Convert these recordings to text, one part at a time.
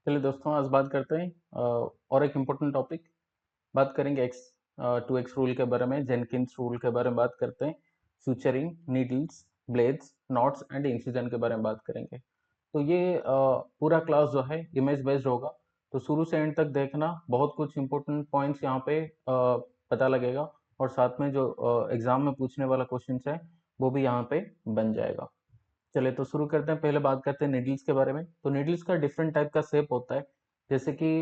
चलिए दोस्तों, आज बात करते हैं और एक इम्पोर्टेंट टॉपिक। बात करेंगे X2X रूल के बारे में, जेनकिंस रूल के बारे में बात करते हैं। Suturing, needles, blades, knots and incision के बारे में बात करेंगे। तो ये पूरा क्लास जो है इमेज बेस्ड होगा, तो शुरू से एंड तक देखना। बहुत कुछ इंपॉर्टेंट पॉइंट्स यहाँ पे पता लगेगा, और साथ में जो एग्जाम में पूछने वाला क्वेश्चन है वो भी यहाँ पे बन जाएगा। चलिए तो शुरू करते हैं। पहले बात करते हैं नीडल्स के बारे में। तो नीडल्स का डिफरेंट टाइप का शेप होता है, जैसे कि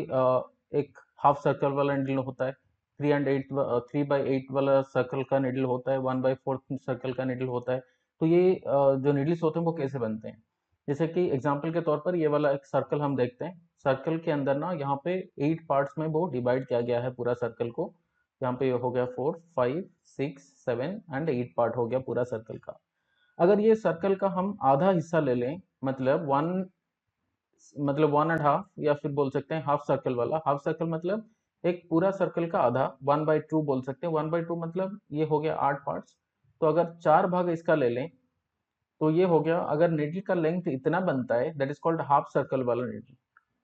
एक हाफ सर्कल वाला नीडल होता है, 3/8 वाला सर्कल का नीडल होता है, 1/4 सर्कल का नीडल होता है। तो ये जो नीडल्स होते हैं वो कैसे बनते हैं, जैसे कि एग्जाम्पल के तौर पर ये वाला एक सर्कल हम देखते हैं। सर्कल के अंदर ना यहाँ पे 8 पार्ट्स में वो डिवाइड किया गया है पूरा सर्कल को। यहाँ पे हो गया 4, 5, 6, 7 एंड 8 पार्ट हो गया पूरा सर्कल का। अगर ये सर्कल का हम आधा हिस्सा ले लें, मतलब 1.5, या फिर बोल सकते हैं हाफ सर्कल वाला। हाफ सर्कल मतलब एक पूरा सर्कल का आधा, 1/2 बोल सकते हैं। 1/2 मतलब ये हो गया 8 पार्ट्स। तो अगर 4 भाग इसका ले लें तो ये हो गया, अगर निडल का लेंथ इतना बनता है, that is called half circle वाला निडल।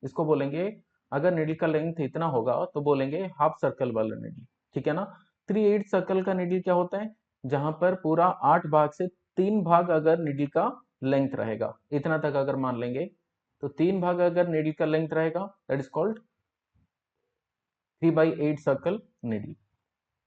इसको बोलेंगे, अगर निडल का लेंथ इतना होगा तो बोलेंगे हाफ सर्कल वाला निडल। ठीक है ना। 3/8 सर्कल का निडल क्या होता है, जहां पर पूरा 8 भाग से 3 भाग अगर निडल का लेंथ रहेगा, इतना तक अगर मान लेंगे, तो 3 भाग अगर निडल का लेंथ रहेगा, that is called 3/8 circle needle.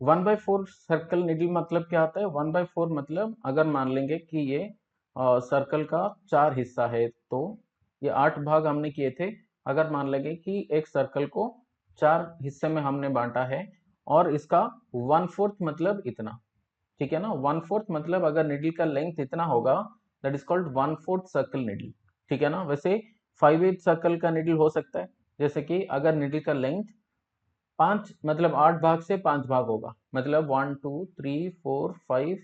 1/4 circle needle मतलब क्या आता है? 1/4 मतलब अगर मान लेंगे कि ये सर्कल का 4 हिस्सा है, तो ये 8 भाग हमने किए थे। अगर मान लेंगे कि एक सर्कल को 4 हिस्से में हमने बांटा है, और इसका 1/4 मतलब इतना। ठीक है ना। 1/4 मतलब अगर निडल का लेंथ इतना होगा, that is called 1/4 circle needle. ठीक है ना। वैसे 5/8 सर्कल का निडल हो सकता है, जैसे कि अगर निडल का लेंथ 5 मतलब 8 भाग से 5 भाग होगा, मतलब 1 2 3 4 5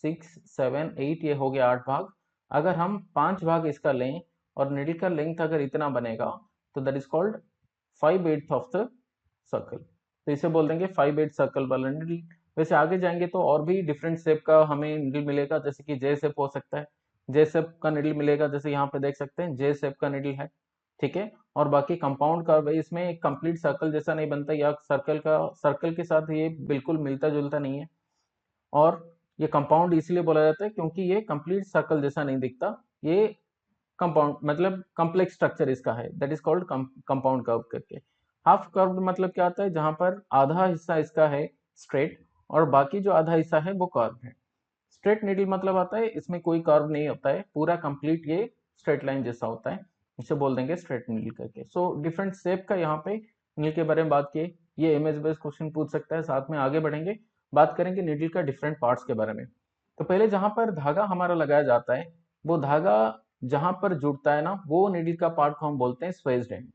6 7 8, ये हो गया 8 भाग। अगर हम 5 भाग इसका लें और निडल का लेंथ अगर इतना बनेगा, तो that is called 5/8 of the circle. तो इसे बोल देंगे 5/8 सर्कल वाला निडल। वैसे आगे जाएंगे तो और भी डिफरेंट शेप का हमें निडल मिलेगा, जैसे कि जे शेप हो सकता है। जे शेप का निडल मिलेगा, जैसे यहाँ पे देख सकते हैं जे शेप का निडल है। ठीक है। और बाकी कंपाउंड कर्व है, इसमें एक कंप्लीट सर्कल जैसा नहीं बनता, या सर्कल के साथ ये बिल्कुल मिलता जुलता नहीं है। और ये कंपाउंड इसलिए बोला जाता है क्योंकि ये कंप्लीट सर्कल जैसा नहीं दिखता। ये कंपाउंड मतलब कॉम्प्लेक्स स्ट्रक्चर इसका है, that is called compound curve करके। हाफ कर्व मतलब क्या आता है, जहां पर आधा हिस्सा इसका है स्ट्रेट, और बाकी जो आधा हिस्सा है वो कर्व है। स्ट्रेट नीडल मतलब आता है इसमें कोई कर्व नहीं होता है, पूरा कंप्लीट ये स्ट्रेट लाइन जैसा होता है। इसे बोल देंगे स्ट्रेट नीडल करके। सो डिफरेंट शेप का यहाँ पे नीडल के बारे में बात की। ये इमेज बेस्ड क्वेश्चन पूछ सकता है। साथ में आगे बढ़ेंगे, बात करेंगे नीडल का डिफरेंट पार्ट्स के बारे में। तो पहले जहां पर धागा हमारा लगाया जाता है, वो धागा जहां पर जुड़ता है ना, वो नीडल का पार्ट को हम बोलते हैं स्वेज्ड एंड।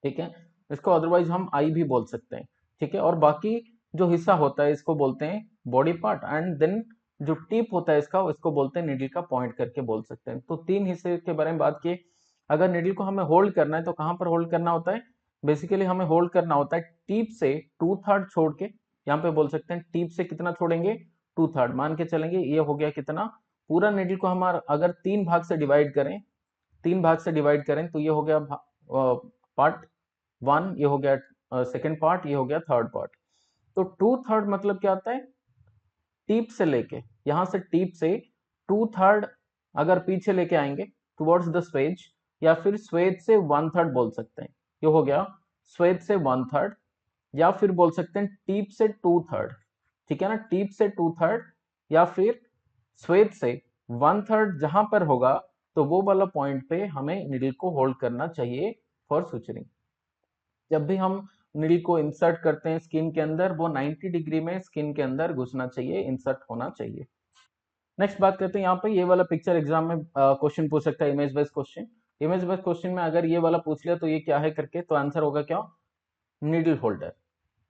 ठीक है। इसको अदरवाइज हम आई भी बोल सकते हैं। ठीक है। और बाकी जो हिस्सा होता है इसको बोलते हैं बॉडी पार्ट, एंड देन जो टिप होता है इसका, इसको बोलते हैं निडल का पॉइंट करके बोल सकते हैं। तो 3 हिस्से के बारे में बात की। अगर निडल को हमें होल्ड करना है तो कहां पर होल्ड करना होता है? बेसिकली हमें होल्ड करना होता है टीप से 2/3 छोड़ के। यहाँ पे बोल सकते हैं टीप से कितना छोड़ेंगे? 2/3 मान के चलेंगे। ये हो गया कितना? पूरा निडल को हमारा अगर 3 भाग से डिवाइड करें, 3 भाग से डिवाइड करें, तो ये हो गया पार्ट 1, ये हो गया सेकेंड पार्ट, ये हो गया थर्ड पार्ट। तो 2/3 मतलब क्या आता है? टीप से लेके, यहां से टीप से 2/3 अगर पीछे लेके आएंगे टुवर्ड्स द स्वेज, या फिर स्वेज से 1/3 बोल सकते हैं। ये हो गया स्वेज से 1/3, या फिर बोल सकते हैं टीप से 2/3। ठीक है ना। टीप से 2/3 या फिर स्वेज से 1/3 जहां पर होगा, तो वो वाला पॉइंट पे हमें निडल को होल्ड करना चाहिए फॉर सुचरिंग। जब भी हम नीडल को इंसर्ट करते हैं स्किन के अंदर, वो 90 डिग्री में स्किन के अंदर घुसना चाहिए, इंसर्ट होना चाहिए। नेक्स्ट बात करते हैं, यहाँ पे ये वाला पिक्चर एग्जाम में क्वेश्चन पूछ सकता है, image based question. Image based question में अगर ये वाला पूछ लिया तो ये क्या है करके, तो आंसर होगा क्या? Needle holder.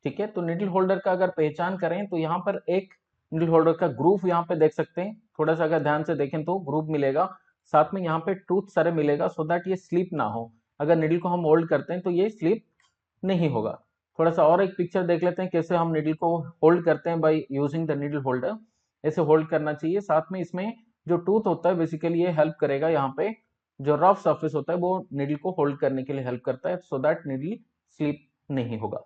ठीक है। तो नीडल होल्डर का अगर पहचान करें, तो यहाँ पर एक नीडल होल्डर का ग्रुप यहाँ पे देख सकते हैं। थोड़ा सा अगर ध्यान से देखें तो ग्रुप मिलेगा, साथ में यहाँ पे टूथ सारे मिलेगा, सो दैट ये स्लिप ना हो। अगर नीडल को हम होल्ड करते हैं तो ये स्लिप नहीं होगा। थोड़ा सा और एक पिक्चर देख लेते हैं कैसे हम नीडल को होल्ड करते हैं by using the needle holder. ऐसे होल्ड करना चाहिए। साथ में इसमें जो टूथ होता है बेसिकली ये हेल्प करेगा यहाँ पे जो रफ सरफेस होता है वो निडल को होल्ड करने के लिए हेल्प करता है, सो दैट निडल स्लिप नहीं होगा।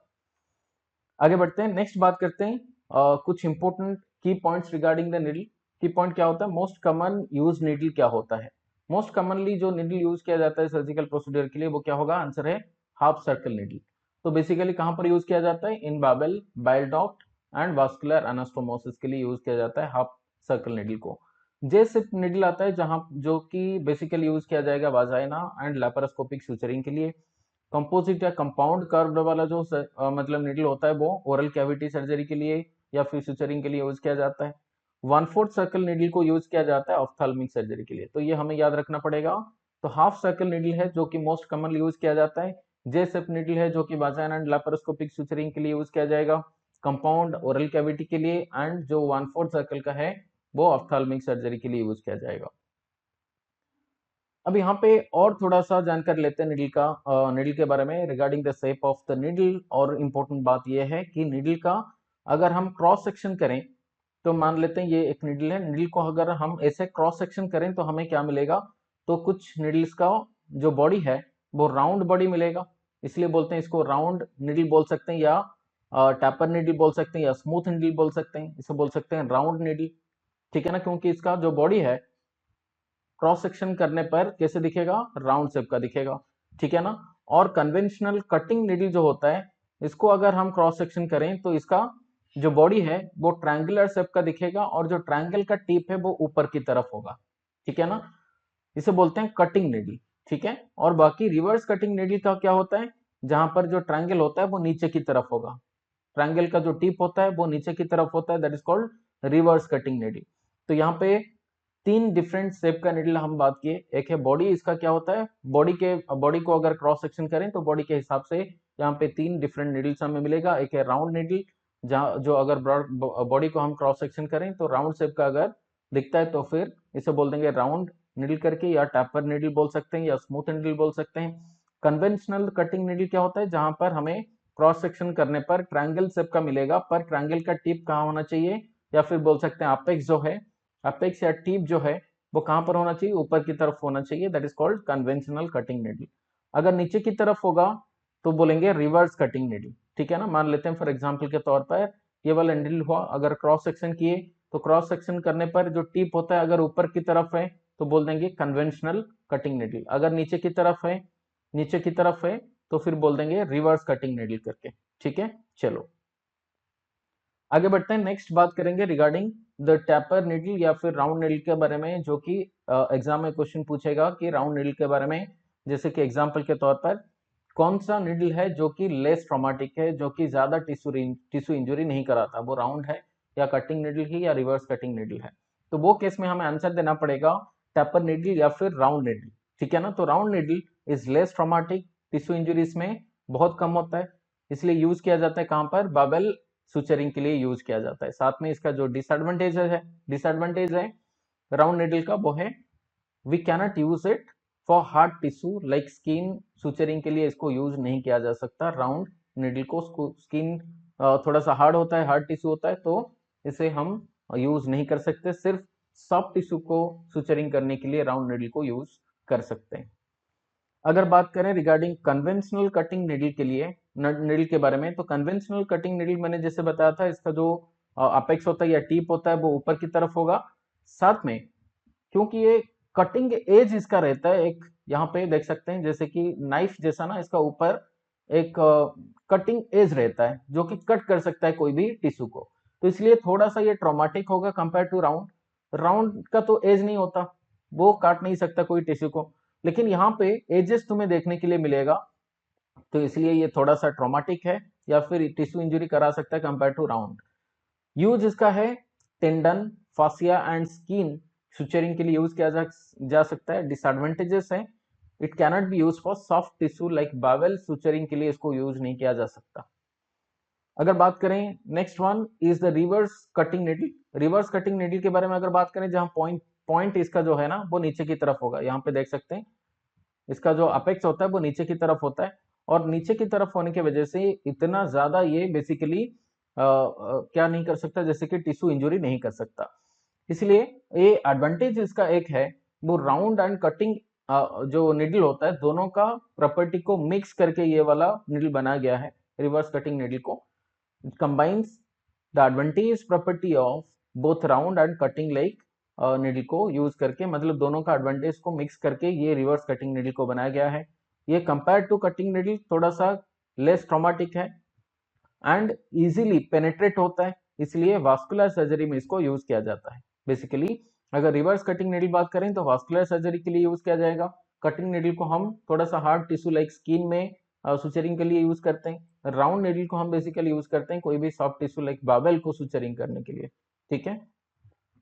आगे बढ़ते हैं, नेक्स्ट बात करते हैं कुछ इंपॉर्टेंट की पॉइंट्स रिगार्डिंग द निडल। की पॉइंट क्या होता है, मोस्ट कॉमन यूज निडल क्या होता है। मोस्ट कॉमनली जो निडल यूज किया जाता है सर्जिकल प्रोसीजर के लिए वो क्या होगा, आंसर है हाफ सर्कल निडल। तो बेसिकली कहां पर यूज किया जाता है, in bowel, bile duct and vascular anastomosis के लिए यूज किया जाता है हाफ सर्कल निडल को। जे सिप निडल आता है जहां जो कि बेसिकली यूज किया जाएगा वाजाइना एंड लैपारोस्कोपिक सूचरिंग के लिए। कंपोजिट या कंपाउंड कर्व्ड वाला जो मतलब निडल होता है वो ओरल कैविटी सर्जरी के लिए या फिर सुचरिंग के लिए यूज किया जाता है। 1/4 सर्कल निडल को यूज किया जाता है ऑफ्थाल्मिक सर्जरी के लिए, तो ये हमें याद रखना पड़ेगा। तो हाफ सर्कल निडल है जो कि मोस्ट कॉमन यूज किया जाता है। जे सेप निडल है जो कि वाजाइना एंड लैपारोस्कोपिक सुचरिंग के लिए यूज किया जाएगा, कंपाउंड ओरल कैविटी के लिए, एंड जो 1/4 सर्कल का है वो ऑफ्थाल्मिक सर्जरी के लिए यूज किया जाएगा। अब यहाँ पे और थोड़ा सा जानकारी लेते हैं निडल का, निडल के बारे में regarding the shape of the needle. और इम्पोर्टेंट बात यह है कि निडल का अगर हम क्रॉस सेक्शन करें तो मान लेते हैं ये एक निडल है, निडल को अगर हम ऐसे क्रॉस सेक्शन करें तो हमें क्या मिलेगा, तो कुछ निडल्स का जो बॉडी है वो राउंड बॉडी मिलेगा, इसलिए बोलते हैं इसको राउंड निडल बोल सकते हैं, या टैपर निडल बोल सकते हैं, या स्मूथ निडल बोल सकते हैं, इसे बोल सकते हैं राउंड निडल। ठीक है ना, क्योंकि इसका जो बॉडी है क्रॉस सेक्शन करने पर कैसे दिखेगा, राउंड शेप का दिखेगा। ठीक है ना। और कन्वेंशनल कटिंग निडल जो होता है इसको अगर हम क्रॉस सेक्शन करें तो इसका जो बॉडी है वो ट्रायंगुलर शेप का दिखेगा, और जो ट्रायंगल का टिप है वो ऊपर की तरफ होगा। ठीक है ना, इसे बोलते हैं कटिंग निडल। ठीक है, और बाकी रिवर्स कटिंग निडल का क्या होता है, जहां पर जो ट्रायंगल होता है वो नीचे की तरफ होगा, ट्रायंगल का जो टिप होता है वो नीचे की तरफ होता है, that is called reverse cutting needle. तो यहाँ पे तीन डिफरेंट शेप का निडल हम बात किए। एक है बॉडी, इसका क्या होता है, बॉडी को अगर क्रॉस सेक्शन करें तो बॉडी के हिसाब से यहाँ पे तीन डिफरेंट निडल्स हमें मिलेगा। एक है राउंड निडल, जहाँ जो अगर बॉडी को हम क्रॉस सेक्शन करें तो राउंड शेप का अगर दिखता है तो फिर इसे बोल देंगे राउंड निडल करके, या टैपर निडल बोल सकते हैं, या स्मूथ निडल बोल सकते हैं। कन्वेंशनल कटिंग निडल क्या होता है, जहां पर हमें क्रॉस सेक्शन करने पर ट्रायंगल शेप का मिलेगा, पर ट्रायंगल का टिप कहाँ होना चाहिए, या फिर बोल सकते हैं अपेक्स जो है, अपेक्स या टिप जो है वो कहां पर होना चाहिए, ऊपर की तरफ होना चाहिए, that is called conventional cutting needle. अगर नीचे की तरफ होगा तो बोलेंगे रिवर्स कटिंग निडल। ठीक है ना, मान लेते हैं फॉर एग्जांपल के तौर पर ये वाला निडल हुआ, अगर क्रॉस सेक्शन किए तो क्रॉस सेक्शन करने पर जो टिप होता है अगर ऊपर की तरफ है तो बोल देंगे कन्वेंशनल कटिंग निडल, अगर नीचे की तरफ है तो फिर बोल देंगे रिवर्स कटिंग निडल करके। ठीक है, चलो आगे बढ़ते हैं, नेक्स्ट बात करेंगे रिगार्डिंग द टैपर निडल या फिर राउंड निडल के बारे में, जो कि एग्जाम में क्वेश्चन पूछेगा कि राउंड निडल के बारे में, जैसे कि एग्जांपल के तौर पर कौन सा निडल है जो कि लेस ट्रॉमेटिक है, जो कि ज्यादा टिश्यू इंजरी नहीं कराता, वो राउंड है या कटिंग निडल ही या रिवर्स कटिंग निडल है। तो वो केस में हमें आंसर देना पड़ेगा टैपर निडल या फिर राउंड निडल। ठीक है ना, तो round needle is less traumatic, tissue injury इसमें बहुत कम होता है, इसलिए यूज किया जाता है कहां पर, बाबेल सुचरिंग के लिए यूज किया जाता है। साथ में इसका जो डिसएडवांटेज है राउंड निडल का वो है we cannot use it for hard tissue like skin, suturing के लिए इसको यूज नहीं किया जा सकता राउंड निडल को। स्किन थोड़ा सा हार्ड होता है, हार्ड टिश्यू होता है, तो इसे हम यूज नहीं कर सकते, सिर्फ सॉफ्ट टिश्यू को सुचरिंग करने के लिए राउंड निडल को यूज कर सकते हैं। अगर बात करें रिगार्डिंग कन्वेंशनल कटिंग निडल के लिए, निडल के बारे में, तो कन्वेंशनल कटिंग निडल मैंने जैसे बताया था इसका जो अपेक्स होता है या टीप होता है वो ऊपर की तरफ होगा। साथ में क्योंकि ये कटिंग एज इसका रहता है, एक यहाँ पे देख सकते हैं जैसे कि नाइफ जैसा ना, इसका ऊपर एक कटिंग एज रहता है जो कि कट कर सकता है कोई भी टिश्यू को, तो इसलिए थोड़ा सा ये ट्रॉमेटिक होगा कंपेयर टू राउंड। राउंड का तो एज नहीं होता, वो काट नहीं सकता कोई टिश्यू को, लेकिन यहाँ पे एजेस तुम्हें देखने के लिए मिलेगा, तो इसलिए ये थोड़ा सा ट्रॉमेटिक है या फिर टिश्यू इंजरी करा सकता है कंपेयर टू राउंड। यूज इसका है tendon, fascia and skin suturing के लिए यूज किया जा सकता है। डिसएडवांटेजेस है it cannot be use for soft tissue like bowel, suturing के लिए इसको यूज नहीं किया जा सकता। अगर बात करें next one is the reverse cutting needle. Reverse cutting needle के बारे में अगर बात करें, जहां पॉइंट इसका जो है ना वो नीचे की तरफ होगा, यहाँ पे देख सकते हैं इसका जो अपेक्स होता है वो नीचे की तरफ होता है, और नीचे की तरफ होने की वजह से इतना ज्यादा ये बेसिकली क्या नहीं कर सकता, जैसे कि टिश्यू इंजरी नहीं कर सकता। इसलिए ये एडवांटेज इसका एक है वो राउंड एंड कटिंग जो निडल होता है दोनों का प्रॉपर्टी को मिक्स करके ये वाला निडल बनाया गया है, रिवर्स कटिंग निडल को। Combines the advantage property of both round and cutting like needle को यूज करके, मतलब दोनों का एडवांटेज को मिक्स करके ये रिवर्स कटिंग निडल को बनाया गया है। ये कंपेयर टू कटिंग निडल थोड़ा सा लेस ट्रॉमेटिक है एंड इजीली पेनेट्रेट होता है, इसलिए वास्कुलर सर्जरी में इसको यूज किया जाता है। बेसिकली अगर रिवर्स कटिंग निडल बात करें तो वास्कुलर सर्जरी के लिए यूज किया जाएगा। कटिंग निडल को हम थोड़ा सा हार्ड टिश्यू लाइक स्किन में सुचरिंग के लिए यूज करते हैं। राउंड निडल को हम बेसिकली यूज करते हैं कोई भी सॉफ्ट टिश्यू लाइक बाबेल को सुचरिंग करने के लिए। ठीक है,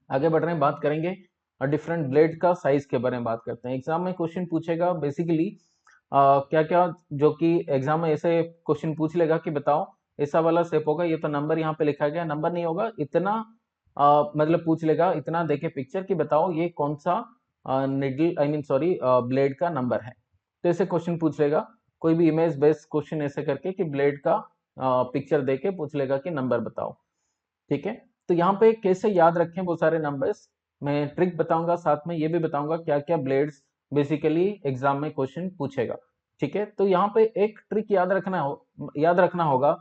आगे बढ़ रहे हैं, बात करेंगे और डिफरेंट ब्लेड का साइज के बारे में बात करते हैं। एग्जाम में क्वेश्चन पूछेगा बेसिकली क्या क्या, जो कि एग्जाम में ऐसे क्वेश्चन पूछ लेगा कि बताओ ऐसा वाला शेप होगा, ये तो नंबर यहाँ पे लिखा गया, नंबर नहीं होगा, इतना मतलब पूछ लेगा, इतना देके पिक्चर कि बताओ ये कौन सा needle I mean sorry blade का नंबर है। तो ऐसे क्वेश्चन पूछ लेगा, कोई भी इमेज बेस्ड क्वेश्चन ऐसे करके कि ब्लेड का पिक्चर देके पूछ लेगा कि नंबर बताओ। ठीक है, तो यहाँ पे कैसे याद रखें वो सारे नंबर्स, मैं ट्रिक बताऊंगा, साथ में ये भी बताऊंगा क्या क्या ब्लेड्स बेसिकली एग्जाम में क्वेश्चन पूछेगा। ठीक है, तो यहाँ पे एक ट्रिक याद रखना होगा,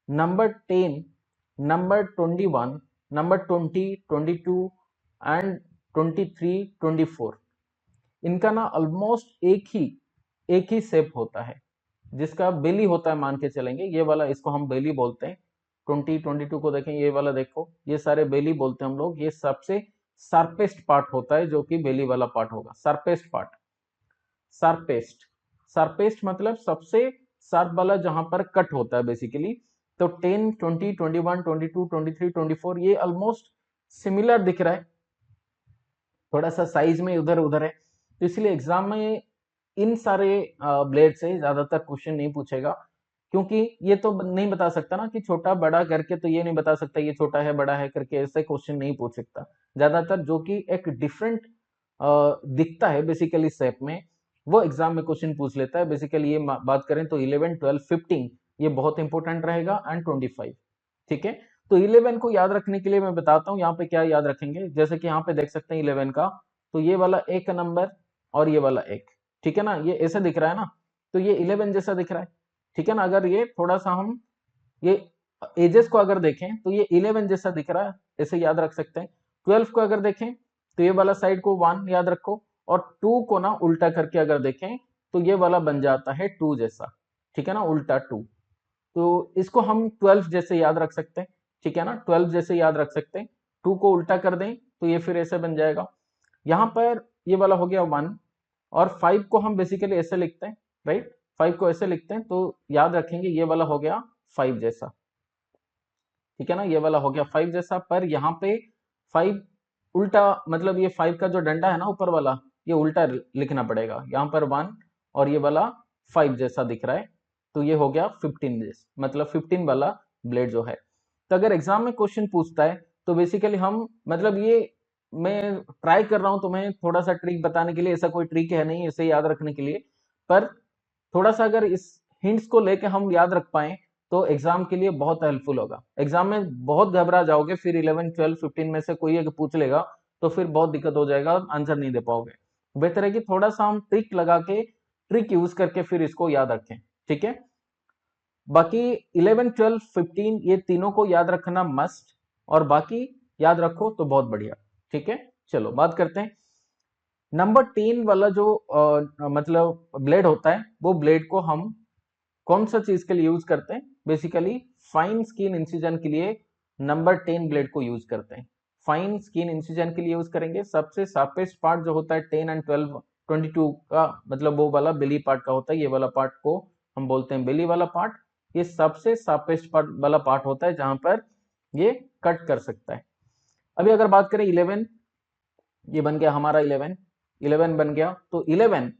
नंबर 10, नंबर 21, नंबर 20, 22 एंड 23, 24, इनका ना ऑलमोस्ट एक ही शेप होता है, जिसका बेली होता है, मान के चलेंगे ये वाला, इसको हम बेली बोलते हैं। 20, 22 को देखें, ये वाला देखो, ये सारे बेली बोलते हैं हम लोग। ये सबसे शार्पेस्ट पार्ट होता है जो कि बेली वाला पार्ट होगा, शार्पेस्ट पार्ट। शार्पेस्ट, शार्पेस्ट मतलब सबसे शार्प वाला जहां पर कट होता है बेसिकली। तो 10, 20, 21, 22, 23, 24 ये ऑलमोस्ट सिमिलर दिख रहा है, थोड़ा सा साइज में उधर उधर है, तो इसलिए एग्जाम में इन सारे ब्लेड से ज्यादातर क्वेश्चन नहीं पूछेगा, क्योंकि ये तो नहीं बता सकता ना कि छोटा बड़ा करके, तो ये नहीं बता सकता ये छोटा है बड़ा है करके, ऐसे क्वेश्चन नहीं पूछ सकता। ज्यादातर जो कि एक डिफरेंट दिखता है बेसिकली शेप में, वो एग्जाम में क्वेश्चन पूछ लेता है। बेसिकली ये बात करें तो 11, 12, 15 ये बहुत इंपॉर्टेंट रहेगा एंड 25। ठीक है, तो 11 को याद रखने के लिए मैं बताता हूँ यहाँ पे क्या याद रखेंगे। जैसे कि यहाँ पे देख सकते हैं 11 का, तो ये वाला एक नंबर और ये वाला एक, ठीक है ना, ये ऐसे दिख रहा है ना, तो ये 11 जैसा दिख रहा है। ठीक है ना, अगर ये थोड़ा सा हम ये एजेस को अगर देखें तो ये 11 जैसा दिख रहा है, ऐसे याद रख सकते हैं। 12 को अगर देखें तो ये वाला साइड को 1 याद रखो, और 2 को ना उल्टा करके अगर देखें तो ये वाला बन जाता है 2 जैसा। ठीक है ना, उल्टा 2, तो इसको हम 12 जैसे याद रख सकते हैं। ठीक है ना, 12 जैसे याद रख सकते हैं। 2 को उल्टा कर दें तो ये फिर ऐसे बन जाएगा। यहाँ पर ये वाला हो गया 1, और 5 को हम बेसिकली ऐसे लिखते हैं, राइट, 5 को ऐसे लिखते हैं, तो याद रखेंगे ये वाला हो गया 5 जैसा। ठीक है ना, ये वाला हो गया 5 जैसा, पर यहाँ पे 5 उल्टा, मतलब ये 5 का जो डंडा है ना ऊपर वाला, ये उल्टा लिखना पड़ेगा। यहाँ पर 1 और ये वाला 5 जैसा दिख रहा है, तो ये हो गया 15 जैसा, मतलब 15 वाला ब्लेड जो है। तो अगर एग्जाम में क्वेश्चन पूछता है तो बेसिकली हम, मतलब ये मैं ट्राई कर रहा हूं तुम्हें थोड़ा सा ट्रिक बताने के लिए, ऐसा कोई ट्रिक है नहीं इसे याद रखने के लिए, पर थोड़ा सा अगर इस हिंट्स को लेके हम याद रख पाए तो एग्जाम के लिए बहुत हेल्पफुल होगा। एग्जाम में बहुत घबरा जाओगे, फिर 11, 12, 15 में से कोई एक पूछ लेगा तो फिर बहुत दिक्कत हो जाएगा, आंसर नहीं दे पाओगे। बेहतर है कि थोड़ा सा हम ट्रिक लगा के, ट्रिक यूज करके फिर इसको याद रखें। ठीक है, बाकी 11, 12, 15 ये तीनों को याद रखना मस्ट, और बाकी याद रखो तो बहुत बढ़िया। ठीक है, चलो बात करते हैं। नंबर 10 वाला जो मतलब ब्लेड होता है, वो ब्लेड को हम कौन सा चीज के लिए यूज करते हैं, बेसिकली फाइन स्किन इंसिजन के लिए नंबर 10 ब्लेड को यूज करते हैं। फाइन स्किन इंसिजन के लिए यूज करेंगे। सबसे शार्पेस्ट पार्ट जो होता है 10 एंड 12, 22 का, मतलब वो वाला बेली पार्ट का होता है, ये वाला पार्ट को हम बोलते हैं बेली वाला पार्ट। ये सबसे शार्पेस्ट पार्ट वाला पार्ट होता है जहां पर ये कट कर सकता है। अभी अगर बात करें 11, ये बन गया हमारा 11 बन गया, तो 11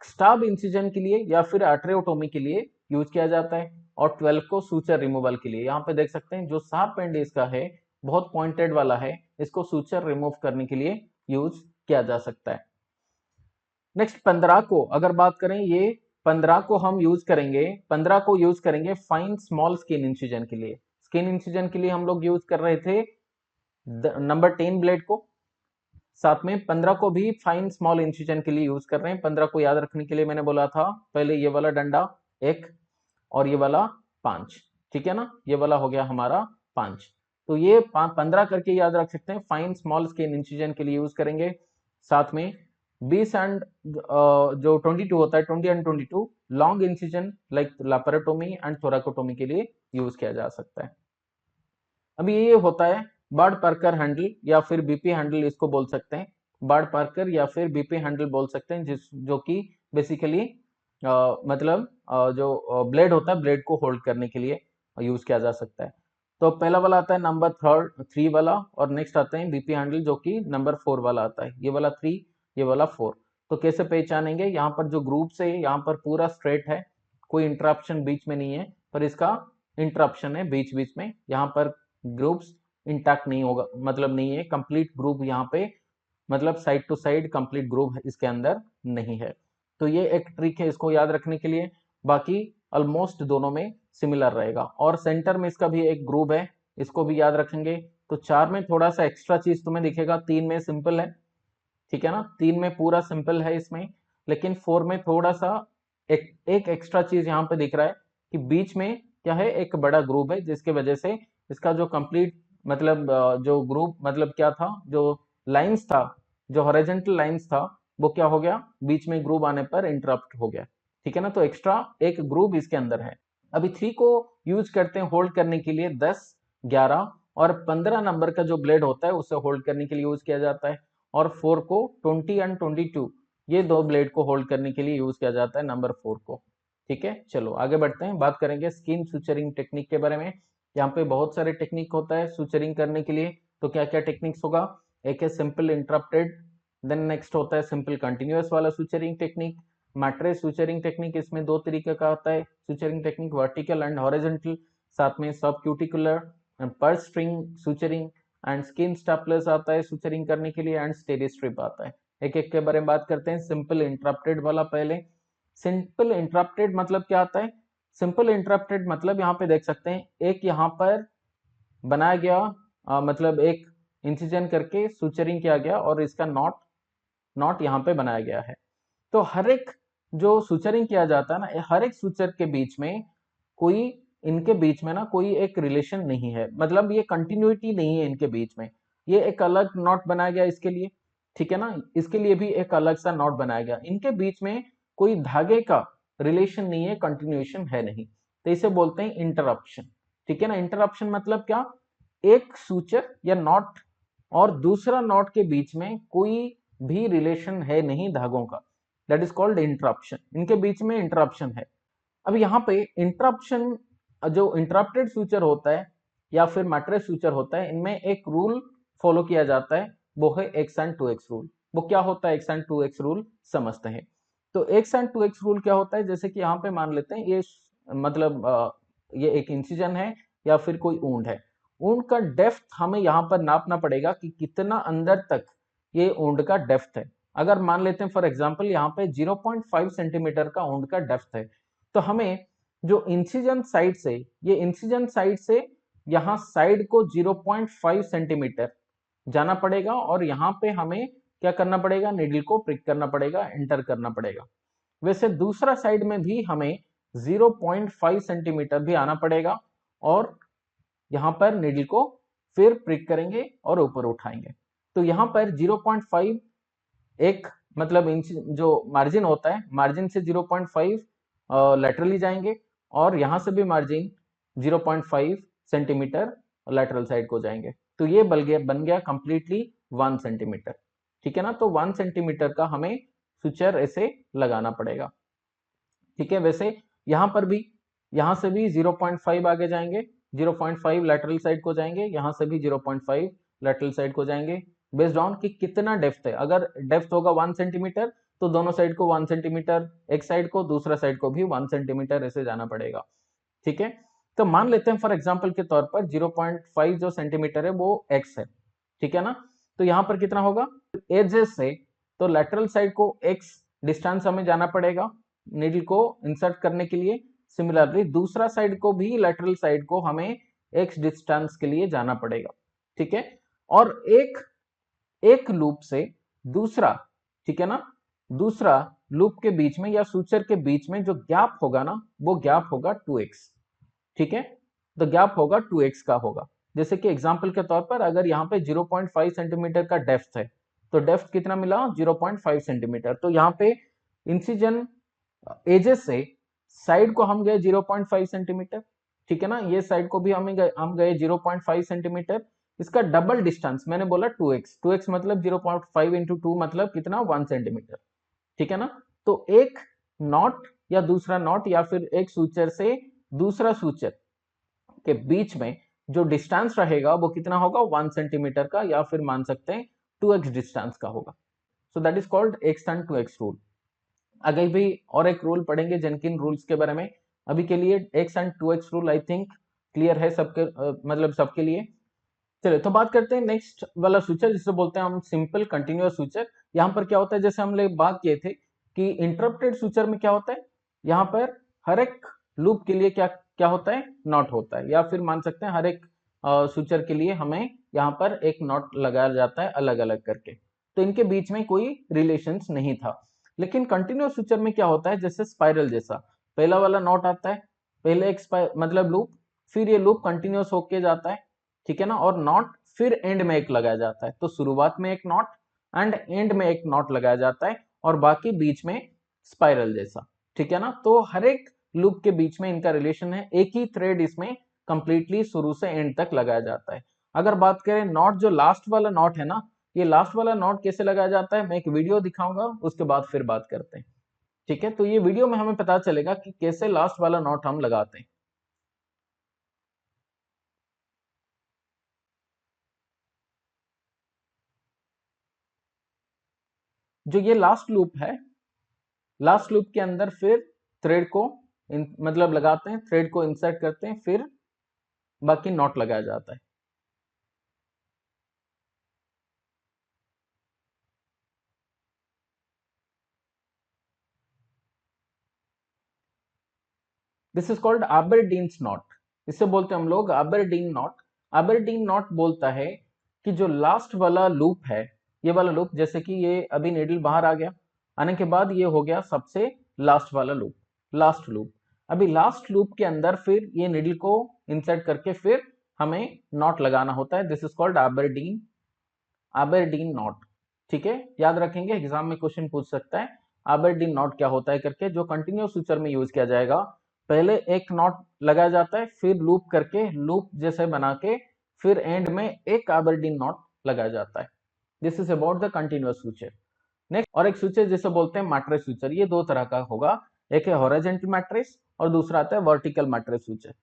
स्टाब इंसिजन के लिए या फिर आर्टरियोटोमी के लिए यूज किया जाता है, और 12 को सूचर रिमूवल के लिए। यहाँ पे देख सकते हैं जो शार्प एंड इसका है, बहुत पॉइंटेड वाला है, इसको सूचर रिमूव करने के लिए यूज किया जा सकता है। नेक्स्ट 15 को अगर बात करें, ये 15 को हम यूज करेंगे, 15 को यूज करेंगे फाइन स्मॉल स्किन इंसिजन के लिए। स्किन इंसिजन के लिए हम लोग यूज कर रहे थे नंबर 10 ब्लेड को, साथ में 15 को भी फाइन स्मॉल इंसिजन के लिए यूज कर रहे हैं। 15 को याद रखने के लिए मैंने बोला था पहले ये वाला डंडा 1 और ये वाला 5, ठीक है ना, ये वाला हो गया हमारा 5। तो ये 15 करके याद रख सकते हैं, फाइन स्मॉल स्केल इंसिजन के लिए यूज करेंगे। साथ में 20 एंड जो 22 होता है, 20 and 22 long incision like laparotomy and thoracotomy के लिए यूज किया जा सकता है। अभी ये होता है बार्ड पार्कर हैंडल या फिर बीपी हैंडल, इसको बोल सकते हैं बार्ड पार्कर या फिर बीपी हैंडल बोल सकते हैं, जो कि बेसिकली मतलब जो ब्लेड होता है, ब्लेड को होल्ड करने के लिए यूज किया जा सकता है। तो पहला वाला आता है नंबर 3 वाला, और नेक्स्ट आते हैं बीपी हैंडल जो कि नंबर 4 वाला आता है। ये वाला 3, ये वाला 4। तो कैसे पहचानेंगे? यहाँ पर जो ग्रुप से यहाँ पर पूरा स्ट्रेट है, कोई इंटरप्शन बीच में नहीं है, पर इसका इंटरप्शन है बीच बीच में। यहाँ पर ग्रुप्स इंटैक्ट नहीं होगा, मतलब नहीं है कंप्लीट ग्रुप यहाँ पे, मतलब side to side complete group इसके अंदर नहीं है। तो ये एक ट्रिक है इसको याद रखने के लिए। बाकी ऑलमोस्ट दोनों में सिमिलर रहेगा। और सेंटर में इसका भी एक ग्रुप है, इसको भी याद रखेंगे। तो 4 में थोड़ा सा एक्स्ट्रा चीज तुम्हें दिखेगा, 3 में सिंपल है, ठीक है ना, 3 में पूरा सिंपल है इसमें, लेकिन 4 में थोड़ा सा एक एक्स्ट्रा चीज यहाँ पे दिख रहा है कि बीच में क्या है, एक बड़ा ग्रुप है, जिसके वजह से इसका जो कंप्लीट मतलब जो ग्रुप मतलब क्या था, जो लाइंस था, जो हॉरिजॉन्टल लाइंस था, वो क्या हो गया, बीच में ग्रुप आने पर इंटरप्ट हो गया, ठीक है ना। तो एक्स्ट्रा एक ग्रुप इसके अंदर है। अभी 3 को यूज करते हैं होल्ड करने के लिए, 10, 11 और 15 नंबर का जो ब्लेड होता है उसे होल्ड करने के लिए यूज किया जाता है। और 4 को 20 एंड 22, ये दो ब्लेड को होल्ड करने के लिए यूज किया जाता है नंबर 4 को, ठीक है। चलो आगे बढ़ते हैं, बात करेंगे स्किन सुचरिंग टेक्निक के बारे में। यहाँ पे बहुत सारे टेक्निक होता है सुचरिंग करने के लिए। तो क्या क्या टेक्निक्स होगा? एक है सिंपल इंटरप्टेड, देन नेक्स्ट होता है सिंपल कंटिन्यूअस वाला suturing technique, mattress suturing technique. इसमें दो तरीके का आता है suturing technique, vertical and horizontal. साथ में सब क्यूटिकुलर एंड पर string suturing and skin staplers आता है सुचरिंग करने के लिए, एंड स्टेरी स्ट्रिप आता है। एक एक के बारे में बात करते हैं। सिंपल इंटरप्टेड वाला पहले। सिंपल इंटरप्टेड मतलब क्या आता है? सिंपल इंटरप्टेड मतलब यहाँ पे देख सकते हैं, एक यहाँ पर बनाया गया मतलब एक इंसिजन करके सुचरिंग किया गया और इसका नॉट यहाँ पे बनाया गया है। तो हर एक जो सुचरिंग किया जाता है ना, हर एक सुचर के बीच में कोई, इनके बीच में ना कोई एक रिलेशन नहीं है, मतलब ये कंटिन्यूटी नहीं है इनके बीच में। ये एक अलग नॉट बनाया गया इसके लिए, ठीक है ना, इसके लिए भी एक अलग सा नॉट बनाया गया। इनके बीच में कोई धागे का रिलेशन नहीं है, कंटिन्यूएशन है नहीं, तो इसे बोलते हैं इंटरप्शन, ठीक है ना। इंटरप्शन मतलब क्या? एक सूचक या नॉट और दूसरा नॉट के बीच में कोई भी रिलेशन है नहीं धागों का, दैट इज कॉल्ड इंटरप्शन। इनके बीच में इंटरप्शन है। अब यहाँ पे इंटरप्शन, जो इंटरप्टेड सूचर होता है या फिर मैट्रिक्स सूचर होता है, इनमें एक रूल फॉलो किया जाता है, वो है एक्स एंड 2x रूल। वो क्या होता है एक्स एंड 2x रूल, समझते हैं। तो एक्स एंड 2x रूल क्या होता है? जैसे कि यहाँ पे मान लेते हैं ये मतलब ये एक इंसिजन है या फिर कोई ऊंड है। ऊंड का डेप्थ हमें यहाँ पर नापना पड़ेगा कि कितना अंदर तक ये ऊंड का डेप्थ है। अगर मान लेते हैं फॉर एग्जांपल यहाँ पे 0.5 सेंटीमीटर का ऊंड का डेप्थ है, तो हमें जो इंसिजन साइड से, ये इंसिजन साइड से यहाँ साइड को 0.5 सेंटीमीटर जाना पड़ेगा और यहाँ पे हमें क्या करना पड़ेगा, नीडल को प्रिक करना पड़ेगा, एंटर करना पड़ेगा। वैसे दूसरा साइड में भी हमें 0.5 सेंटीमीटर भी आना पड़ेगा और यहाँ पर नीडल को फिर प्रिक करेंगे और ऊपर उठाएंगे। तो यहाँ पर 0.5 एक मतलब इंच जो मार्जिन होता है, मार्जिन से 0.5 लेटरली जाएंगे और यहाँ से भी मार्जिन 0.5 सेंटीमीटर लेटरल साइड को जाएंगे। तो ये बन गया कंप्लीटली 1 सेंटीमीटर, ठीक है ना। तो 1 सेंटीमीटर का हमें सुचर ऐसे लगाना पड़ेगा, ठीक है। वैसे यहाँ पर भी, यहाँ से भी 0.5 आगे जाएंगे, 0.5 लेटरल साइड को जाएंगे, यहाँ से भी 0.5 लेटरल साइड को जाएंगे, बेस्ड ऑन कि कितना डेप्थ है। अगर डेप्थ होगा 1 सेंटीमीटर तो दोनों साइड को 1 सेंटीमीटर, एक साइड को, दूसरा साइड को भी 1 सेंटीमीटर ऐसे जाना पड़ेगा, ठीक है। तो मान लेते हैं फॉर एग्जांपल के तौर पर 0.5 जो सेंटीमीटर है वो x है, ठीक है ना। तो यहाँ पर कितना होगा एजेस से, तो लेटरल साइड को x डिस्टेंस हमें जाना पड़ेगा नीडल को इंसर्ट करने के लिए। सिमिलरली दूसरा साइड को भी, लेटरल साइड को हमें x डिस्टेंस के लिए जाना पड़ेगा, ठीक है। और एक एक लूप से दूसरा, ठीक है ना, दूसरा लूप के बीच में या सूचर के बीच में जो गैप होगा ना, वो गैप होगा 2x, ठीक है। तो गैप होगा 2x का होगा। जैसे कि एग्जांपल के तौर पर अगर यहाँ पे 0.5 सेंटीमीटर का डेप्थ है, तो डेप्थ कितना मिला, 0.5 सेंटीमीटर। तो यहाँ पे इंसिजन एजेस से साइड को हम गए 0.5 सेंटीमीटर, ठीक है ना, ये साइड को भी हम गए 0.5 सेंटीमीटर। इसका डबल डिस्टेंस मैंने बोला 2x, 2x मतलब 0.5 इंटू 2 मतलब कितना, 1 सेंटीमीटर, ठीक है ना। तो एक नॉट या दूसरा नॉट या फिर एक सूचर से दूसरा सूचर के बीच में जो डिस्टेंस रहेगा वो कितना होगा, 1 सेंटीमीटर का, या फिर मान सकते हैं 2x डिस्टेंस का होगा। So that is called x tan 2x rule. आगे भी और एक रूल पढ़ेंगे जेनकिन रूल्स के बारे में। अभी के लिए x and 2x rule I think clear है सबके, मतलब सबके लिए। चलिए तो बात करते हैं नेक्स्ट वाला सूचर जिसे बोलते हैं हम सिंपल कंटिन्यूअस सूचर। यहाँ पर क्या होता है, जैसे हम लोग बात किए थे कि इंटरप्टेड सूचर में क्या होता है, यहाँ पर हर एक लूप के लिए क्या क्या होता है, नॉट होता है, या फिर मान सकते हैं हर एक सूचर के लिए हमें यहाँ पर एक नॉट लगाया जाता है अलग अलग करके। तो इनके बीच में कोई रिलेशंस नहीं था। लेकिन कंटिन्यूअस सूचर में क्या होता है, जैसे स्पाइरल जैसा, पहला वाला नॉट आता है, पहले एक मतलब लूप, फिर ये लूप कंटिन्यूअस होके जाता है, ठीक है ना, और नॉट फिर एंड में एक लगाया जाता है। तो शुरुआत में एक नॉट एंड एंड में एक नॉट लगाया जाता है, और बाकी बीच में स्पाइरल जैसा, ठीक है ना। तो हर एक लूप के बीच में इनका रिलेशन है, एक ही थ्रेड इसमें कंप्लीटली शुरू से एंड तक लगाया जाता है। अगर बात करें नॉट, जो लास्ट वाला नॉट है ना, ये लास्ट वाला नॉट कैसे लगाया जाता है, मैं एक वीडियो दिखाऊंगा, उसके बाद फिर बात करते हैं, ठीक है। तो ये वीडियो में हमें पता चलेगा कि कैसे लास्ट वाला नॉट हम लगाते हैं। जो ये लास्ट लूप है, लास्ट लूप के अंदर फिर थ्रेड को मतलब लगाते हैं, थ्रेड को इंसर्ट करते हैं, फिर बाकी नॉट लगाया जाता है। This is called Aberdeen's knot. इसे बोलते हैं हम लोग आबरडीन नॉट। आबरडीन नॉट बोलता है कि जो लास्ट वाला लूप है, ये वाला लूप, जैसे कि ये अभी नीडल बाहर आ गया, आने के बाद ये हो गया सबसे लास्ट वाला लूप, लास्ट लूप। अभी लास्ट लूप के अंदर फिर ये नीडल को इंसर्ट करके फिर हमें नॉट लगाना होता है। दिस इज कॉल्ड आबरडीन, आबरडीन नॉट, ठीक है। याद रखेंगे, एग्जाम में क्वेश्चन पूछ सकता है आबरडीन नॉट क्या होता है करके, जो कंटिन्यूअस सूचर में यूज किया जाएगा। पहले एक नॉट लगाया जाता है, फिर लूप करके, लूप जैसे बना के, फिर एंड में एक आबरडीन नॉट लगाया जाता है। This is about the continuous suture. Next और एक सूचर जिसे बोलते हैं मैट्रिक्स सूचर, ये दो तरह का होगा, एक है हॉरिजॉन्टल मैट्रिक्स और दूसरा आता है वर्टिकल मैट्रिक्स सूचर।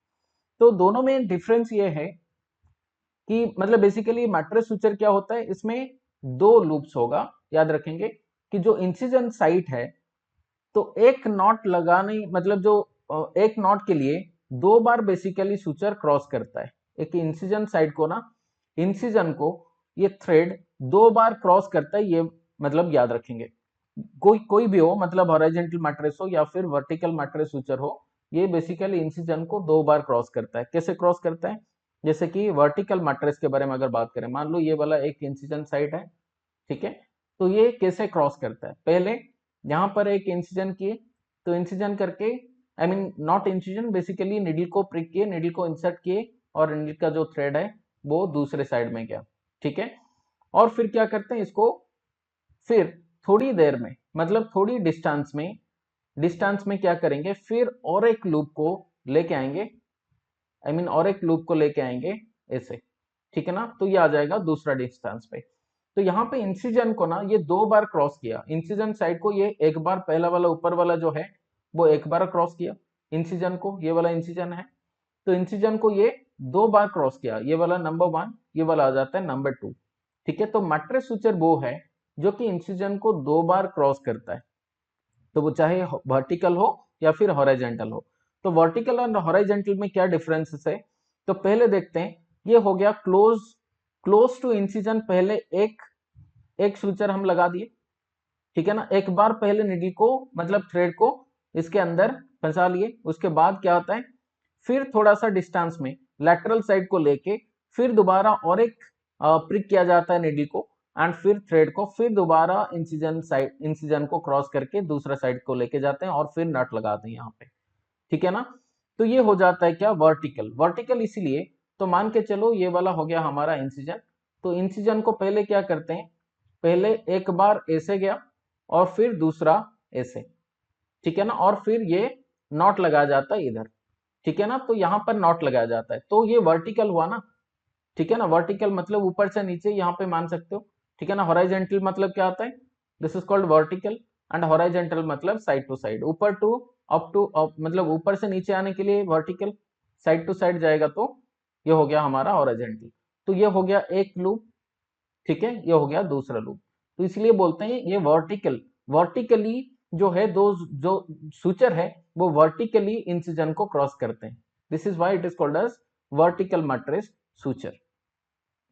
तो दोनों में डिफरेंस ये है कि मतलब बेसिकली मैट्रिक्स सूचर क्या होता है, इसमें दो लूप्स होगा। याद रखेंगे कि जो इंसिजन साइट है, तो एक नॉट लगाने मतलब जो एक नॉट के लिए दो बार बेसिकली सूचर क्रॉस करता है। एक इंसिजन साइड को ना, इंसिजन को ये थ्रेड दो बार क्रॉस करता है, ये मतलब याद रखेंगे। कोई कोई भी हो, मतलब हॉरिजॉन्टल मैट्रिक्स हो या फिर वर्टिकल मैट्रिक्स सूचर हो, ये बेसिकली इंसिजन को दो बार क्रॉस करता है। कैसे क्रॉस करता है, जैसे कि वर्टिकल मैट्रिक्स के बारे में अगर बात करें, मान लो ये वाला एक इंसिजन साइड है, ठीक है। तो ये कैसे क्रॉस करता है, पहले यहाँ पर एक इंसिजन किए, तो इंसिजन करके, I mean not incision, basically needle को प्रिक किए, निडल को इंसर्ट किए, और निडल का जो थ्रेड है वो दूसरे साइड में गया, ठीक है। और फिर क्या करते हैं इसको, फिर थोड़ी देर में, मतलब थोड़ी डिस्टेंस में क्या करेंगे, फिर और एक लूप को लेके आएंगे, आई मीन और एक लूप को लेके आएंगे ऐसे, ठीक है ना। तो ये आ जाएगा दूसरा डिस्टेंस पे। तो यहाँ पे इंसिजन को ना ये दो बार क्रॉस किया, इंसिजन साइड को ये एक बार, पहला वाला ऊपर वाला जो है वो एक बार क्रॉस किया इंसिजन को, ये वाला इंसिजन है, तो इंसिजन को ये दो बार क्रॉस किया, ये वाला नंबर 1, ये वाला आ जाता है नंबर 2, ठीक है। तो मैट्रिक्स सूचर वो है जो कि इंसिजन को दो बार क्रॉस करता है, तो वो चाहे वर्टिकल हो या फिर हॉरिजॉन्टल हो। तो वर्टिकल और हॉरिजॉन्टल में क्या डिफरेंसेस है, तो पहले देखते हैं। ये हो गया क्लोज टू इंसिजन, पहले एक एक सूचर हम लगा दिए, ठीक है ना, एक बार पहले निडल को मतलब थ्रेड को इसके अंदर फंसा लिए। उसके बाद क्या होता है, फिर थोड़ा सा डिस्टेंस में लैटरल साइड को लेके फिर दोबारा और एक प्रिक किया जाता है निडल को, एंड फिर थ्रेड को फिर दोबारा इंसिजन को क्रॉस करके दूसरा साइड को लेके जाते हैं और फिर नट लगाते हैं यहाँ पे, ठीक है ना। तो ये हो जाता है क्या, वर्टिकल। वर्टिकल इसीलिए, तो मान के चलो ये वाला हो गया हमारा इंसिजन, तो इंसिजन को पहले क्या करते हैं, पहले एक बार ऐसे गया और फिर दूसरा ऐसे, ठीक है ना, और फिर ये नॉट लगाया जाता है इधर, ठीक है ना, तो यहाँ पर नॉट लगाया जाता है, तो ये वर्टिकल हुआ ना, ठीक है ना। वर्टिकल मतलब ऊपर से नीचे यहाँ पे मान सकते हो, ठीक है ना। हॉराइजेंटल मतलब क्या आता है, this is called vertical, and horizontal मतलब साइड टू साइड, ऊपर टू अप टू अप, मतलब ऊपर से नीचे आने के लिए वर्टिकल, साइड टू साइड जाएगा तो ये हो गया हमारा हॉराइजेंटल। तो ये हो गया एक लूप, ठीक है, ये हो गया दूसरा लूप। तो इसलिए बोलते हैं ये वर्टिकल, वर्टिकली जो है दो जो सूचर है वो वर्टिकली इंसिजन को क्रॉस करते हैं, this is why it is called as vertical matrix suture.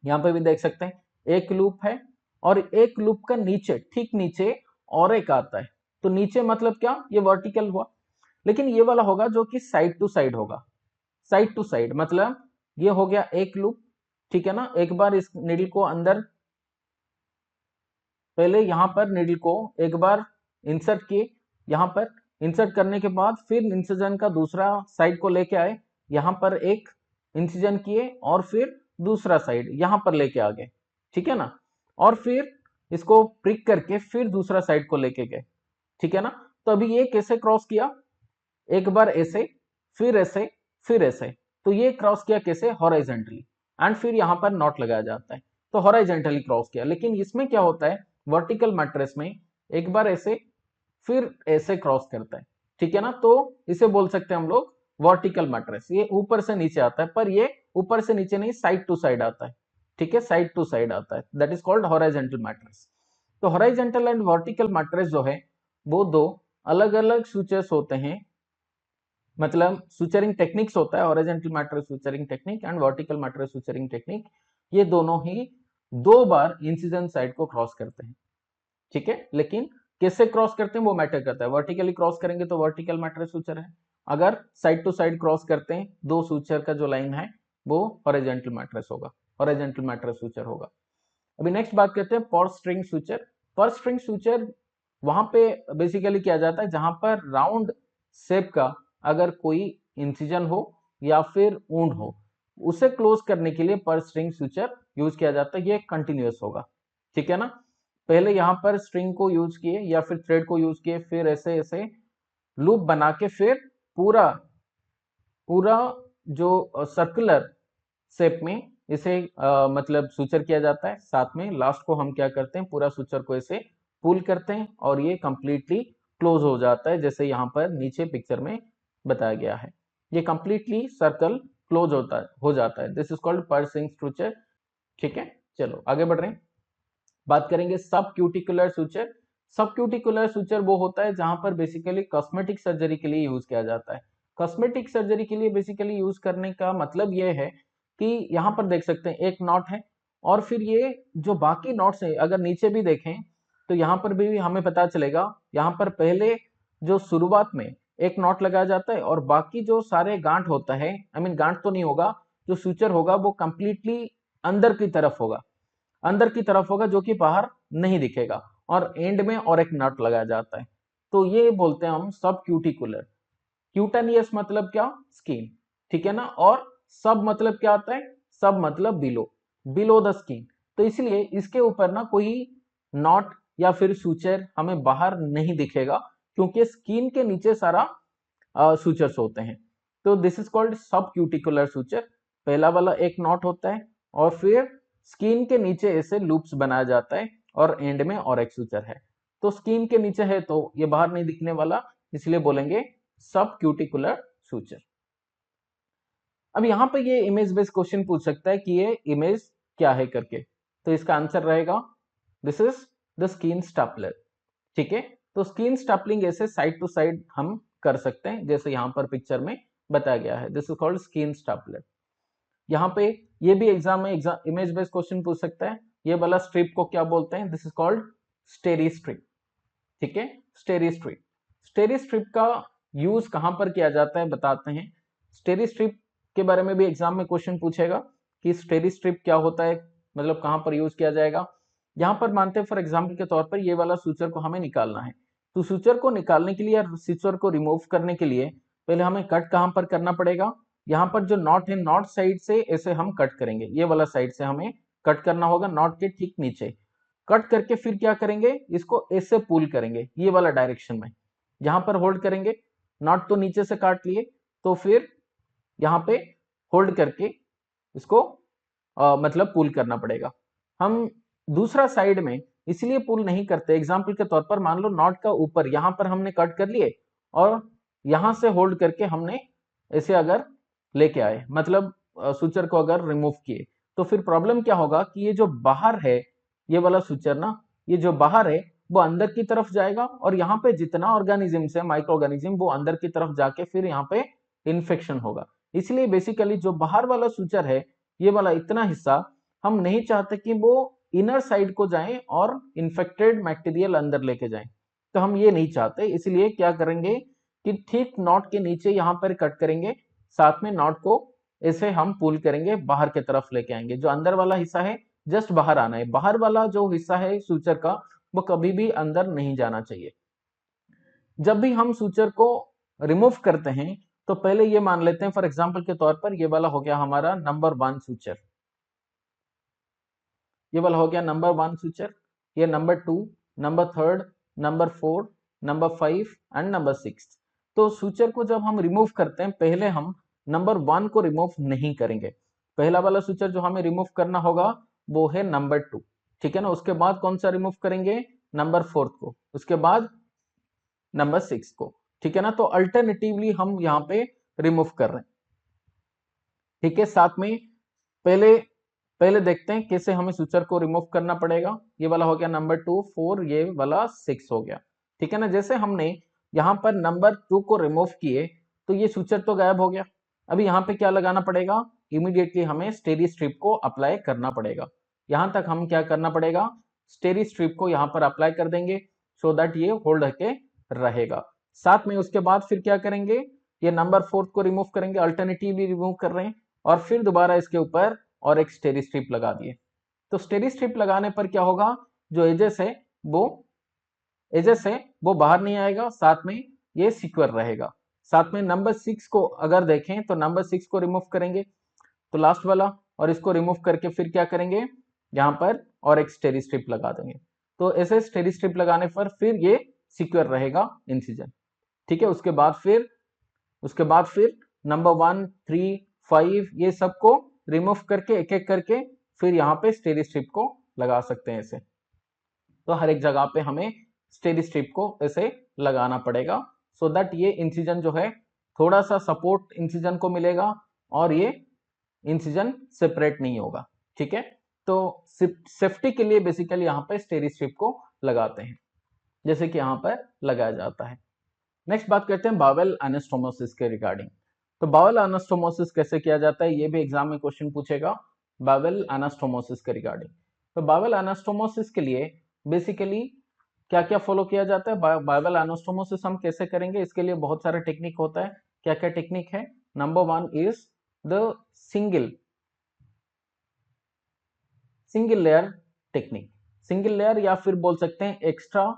यहाँ पे भी देख सकते हैं एक लूप है और एक लूप का नीचे, ठीक नीचे और एक आता है, तो नीचे मतलब क्या, ये वर्टिकल हुआ। लेकिन ये वाला होगा जो कि साइड टू साइड होगा, साइड टू साइड मतलब ये हो गया एक लूप, ठीक है ना। एक बार इस निडल को अंदर, पहले यहां पर निडल को एक बार इंसर्ट किए, यहां पर इंसर्ट करने के बाद फिर इंसिजन का दूसरा साइड को लेके आए, यहां पर एक इंसिजन किए और फिर दूसरा साइड यहां पर लेके आ गए, ठीक है ना, और फिर इसको प्रिक करके फिर दूसरा साइड को लेके गए, ठीक है ना। तो अभी ये कैसे क्रॉस किया, एक बार ऐसे, फिर ऐसे, फिर ऐसे, तो ये क्रॉस किया कैसे, हॉराइजेंटली, एंड फिर यहां पर नॉट लगाया जाता है, तो हॉराइजेंटली क्रॉस किया। लेकिन इसमें क्या होता है, वर्टिकल मैट्रिक्स में एक बार ऐसे फिर ऐसे क्रॉस करता है, ठीक है ना, तो इसे बोल सकते हैं हम लोग वर्टिकल मैट्रिक्स। ये ऊपर से नीचे आता है, पर ये ऊपर से नीचे नहीं, साइड टू साइड आता है, ठीक है, साइड टू साइड आता है, that is called horizontal matrix. तो हॉराइजेंटल एंड वर्टिकल मैट्रिक्स जो है वो दो अलग अलग सूचर्स होते हैं, मतलब सूचरिंग टेक्निक्स होता है, horizontal matrix suturing technique and vertical matrix suturing technique, ये दोनों ही दो बार इंसिजन साइड को क्रॉस करते हैं, ठीक है। लेकिन कैसे क्रॉस करते हैं वो मैटर करता है, वर्टिकली क्रॉस करेंगे तो वर्टिकल मैट्रिक्स सूचर है, अगर साइड टू साइड क्रॉस करते हैं दो सूचर का जो लाइन है वो हॉरिजॉन्टल मैट्रिक्स होगा, हॉरिजॉन्टल मैट्रिक्स सूचर होगा। अभी नेक्स्ट बात करते हैं पर स्ट्रिंग सूचर। पर स्ट्रिंग सूचर वहां पे बेसिकली किया जाता है जहां पर राउंड शेप का अगर कोई इंसिजन हो या फिर ऊंड हो, उसे क्लोज करने के लिए पर स्ट्रिंग सूचर यूज किया जाता है, ये कंटिन्यूअस होगा, ठीक है ना। पहले यहाँ पर स्ट्रिंग को यूज किए या फिर थ्रेड को यूज किए, फिर ऐसे ऐसे लूप बना के फिर पूरा पूरा जो सर्कुलर शेप में इसे मतलब सूचर किया जाता है, साथ में लास्ट को हम क्या करते हैं, पूरा सूचर को ऐसे पुल करते हैं और ये कंप्लीटली क्लोज हो जाता है, जैसे यहाँ पर नीचे पिक्चर में बताया गया है, ये कंप्लीटली सर्कल क्लोज होता है, हो जाता है, दिस इज कॉल्ड पर स्ट्रिंग सूचर, ठीक है। चलो आगे बढ़ रहे हैं, बात करेंगे सब क्यूटिकुलर सूचर। सब क्यूटिकुलर सूचर वो होता है जहां पर बेसिकली कॉस्मेटिक सर्जरी के लिए यूज किया जाता है। कॉस्मेटिक सर्जरी के लिए बेसिकली यूज करने का मतलब ये है कि यहाँ पर देख सकते हैं एक नॉट है और फिर ये जो बाकी नॉट्स है अगर नीचे भी देखें तो यहाँ पर भी हमें पता चलेगा, यहाँ पर पहले जो शुरुआत में एक नॉट लगाया जाता है और बाकी जो सारे गांठ होता है, आई मीन गांठ तो नहीं होगा, जो सूचर होगा वो कंप्लीटली अंदर की तरफ होगा, अंदर की तरफ होगा जो कि बाहर नहीं दिखेगा, और एंड में और एक नट लगाया जाता है, तो ये बोलते हैं हम सब क्यूटिकुलर। क्यूटेनियस मतलब क्या, स्किन, ठीक है ना, और सब मतलब क्या आता है, सब मतलब बिलो, बिलो द स्किन, तो इसलिए इसके ऊपर ना कोई नॉट या फिर सूचर हमें बाहर नहीं दिखेगा क्योंकि स्किन के नीचे सारा सूचर्स होते हैं, तो दिस इज कॉल्ड सब क्यूटिकुलर सूचर। पहला वाला एक नॉट होता है और फिर स्किन के नीचे ऐसे लूप्स बनाया जाता है और एंड में और एक सूचर है, तो स्किन के नीचे है तो ये बाहर नहीं दिखने वाला, इसलिए बोलेंगे सब क्यूटिकुलर सूचर। अब यहाँ पे ये इमेज बेस्ड क्वेश्चन पूछ सकता है कि ये इमेज क्या है करके, तो इसका आंसर रहेगा this is the skin stapler, ठीक है। तो स्किन स्टैपलिंग ऐसे साइड टू साइड हम कर सकते हैं जैसे यहाँ पर पिक्चर में बताया गया है, this is called skin stapler. यहाँ पे ये भी एग्जाम में इमेज बेस्ड क्वेश्चन पूछ सकता है, ये वाला स्ट्रिप को क्या बोलते हैं, दिस इज कॉल्ड स्टेरी स्ट्रिप, ठीक है, स्टेरी स्ट्रिप। स्टेरी स्ट्रिप का यूज कहां पर किया जाता है बताते हैं, स्टेरी स्ट्रिप के बारे में भी एग्जाम में क्वेश्चन पूछेगा कि स्टेरी स्ट्रिप क्या होता है, मतलब कहां पर यूज किया जाएगा। यहाँ पर मानते हैं फॉर एग्जाम्पल के तौर पर ये वाला सूचर को हमें निकालना है, तो सूचर को निकालने के लिए या सूचर को रिमूव करने के लिए पहले हमें कट कहाँ पर करना पड़ेगा, यहाँ पर जो नॉट है नॉट साइड से ऐसे हम कट करेंगे, ये वाला साइड से हमें कट करना होगा नॉट के ठीक नीचे। कट करके फिर क्या करेंगे, इसको ऐसे पुल करेंगे ये वाला डायरेक्शन में, यहाँ पर होल्ड करेंगे, नॉट तो नीचे से काट लिए, तो फिर यहाँ पे होल्ड करके इसको मतलब पुल करना पड़ेगा। हम दूसरा साइड में इसलिए पुल नहीं करते, एग्जाम्पल के तौर पर मान लो नॉट का ऊपर यहाँ पर हमने कट कर लिए और यहाँ से होल्ड करके हमने ऐसे अगर लेके आए, मतलब सूचर को अगर रिमूव किए, तो फिर प्रॉब्लम क्या होगा कि ये जो बाहर है ये वाला सूचर ना, ये जो बाहर है वो अंदर की तरफ जाएगा और यहाँ पे जितना ऑर्गेनिज्म है माइक्रो ऑर्गेनिज्म वो अंदर की तरफ जाके फिर यहाँ पे इन्फेक्शन होगा। इसलिए बेसिकली जो बाहर वाला सूचर है ये वाला इतना हिस्सा हम नहीं चाहते कि वो इनर साइड को जाएं और इन्फेक्टेड मटेरियल अंदर लेके जाएं, तो हम ये नहीं चाहते। इसलिए क्या करेंगे कि ठीक नॉट के नीचे यहाँ पर कट करेंगे, साथ में नॉट को ऐसे हम पुल करेंगे बाहर की तरफ लेके आएंगे, जो अंदर वाला हिस्सा है जस्ट बाहर आना है, बाहर वाला जो हिस्सा है सूचर का वो कभी भी अंदर नहीं जाना चाहिए। जब भी हम सूचर को रिमूव करते हैं तो पहले ये मान लेते हैं फॉर एग्जांपल के तौर पर ये वाला हो गया हमारा नंबर 1 सूचर, ये वाला हो गया नंबर 1 सूचर, ये number 2, number 3, number 4, number 5 and number 6। तो सूचर को जब हम रिमूव करते हैं पहले हम नंबर 1 को रिमूव नहीं करेंगे, पहला वाला सूचर जो हमें रिमूव करना होगा वो है नंबर 2, ठीक है ना। उसके बाद कौन सा रिमूव करेंगे, नंबर 4 को, उसके बाद नंबर 6 को, ठीक है ना। तो अल्टरनेटिवली हम यहाँ पे रिमूव कर रहे हैं, ठीक है। साथ में पहले पहले देखते हैं कैसे हमें सूचर को रिमूव करना पड़ेगा। ये वाला हो गया नंबर 2, 4, ये वाला 6 हो गया, ठीक है ना। जैसे हमने यहाँ पर नंबर 2 को रिमूव किए तो ये सूचर तो गायब हो गया। अभी यहाँ पे क्या लगाना पड़ेगा, इमीडिएटली हमें स्टेरी स्ट्रिप को अप्लाई करना पड़ेगा। यहाँ तक हम क्या करना पड़ेगा, स्टेरी स्ट्रिप को यहाँ पर अप्लाई कर देंगे सो दैट ये होल्ड के रहेगा। साथ में उसके बाद फिर क्या करेंगे, ये नंबर 4 को रिमूव करेंगे, अल्टरनेटिवली रिमूव कर रहे हैं, और फिर दोबारा इसके ऊपर और एक स्टेरी स्ट्रिप लगा दिए। तो स्टेरी स्ट्रिप लगाने पर क्या होगा, जो एजेस है वो बाहर नहीं आएगा, साथ में ये सिक्योर रहेगा। साथ में नंबर 6 को अगर देखें तो नंबर 6 को रिमूव करेंगे तो लास्ट वाला, और इसको रिमूव करके फिर क्या करेंगे, यहाँ पर और एक स्टेरी स्ट्रिप लगा देंगे। तो ऐसे स्टेरी स्ट्रिप लगाने पर फिर ये सिक्योर रहेगा इंसिजन, ठीक है। उसके बाद फिर नंबर 1, 3, 5 ये सबको रिमूव करके एक एक करके फिर यहाँ पे स्टेरी स्ट्रिप को लगा सकते हैं ऐसे। तो हर एक जगह पे हमें स्टेरी स्ट्रिप को ऐसे लगाना पड़ेगा सो दैट ये इंसिजन जो है थोड़ा सा सपोर्ट इंसिजन को मिलेगा और ये इंसिजन सेपरेट नहीं होगा, ठीक है। तो सेफ्टी के लिए बेसिकली यहाँ पे स्टेरी स्ट्रिप को लगाते हैं जैसे कि यहाँ पर लगाया जाता है। नेक्स्ट बात करते हैं बावेल एनास्टोमोसिस के रिगार्डिंग। तो बावेल एनास्टोमोसिस कैसे किया जाता है, ये भी एग्जाम में क्वेश्चन पूछेगा बावेल एनास्टोमोसिस के रिगार्डिंग। तो बावेल एनास्टोमोसिस के लिए बेसिकली क्या क्या फॉलो किया जाता है, बावेल एनास्टोमोसिस हम कैसे करेंगे, इसके लिए बहुत सारे टेक्निक होता है। क्या क्या टेक्निक है, number 1 is the single layer technique, single layer या फिर बोल सकते हैं एक्स्ट्रा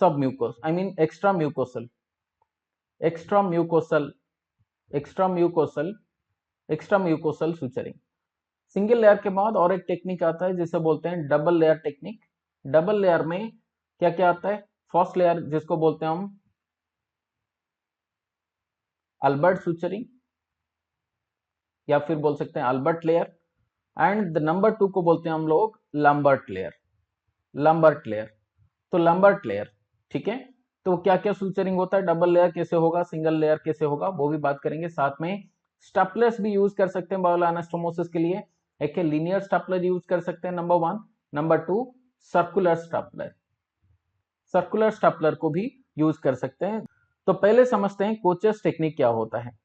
सब mucus, I mean extra mucosal suturing. Single layer के बाद और एक टेक्निक आता है जिसे बोलते हैं double layer technique. Double layer में क्या क्या आता है, फर्स्ट लेयर जिसको बोलते हैं हम अल्बर्ट सुचरिंग या फिर बोल सकते हैं Albert layer, and the number 2 को बोलते हैं हम लोग लंबर्ट लेयर। तो लंबर्ट लेयर, ठीक है। तो क्या क्या सुचरिंग होता है, डबल लेयर कैसे होगा, सिंगल लेयर कैसे होगा, वो भी बात करेंगे। साथ में स्टेपलर्स भी यूज कर सकते हैं बावेल एनास्टोमोसिस के लिए। एक लीनियर स्टेपलर यूज कर सकते हैं नंबर 1, नंबर 2 सर्कुलर स्टेपलर को भी यूज कर सकते हैं। तो पहले समझते हैं कोचेस टेक्निक क्या होता है।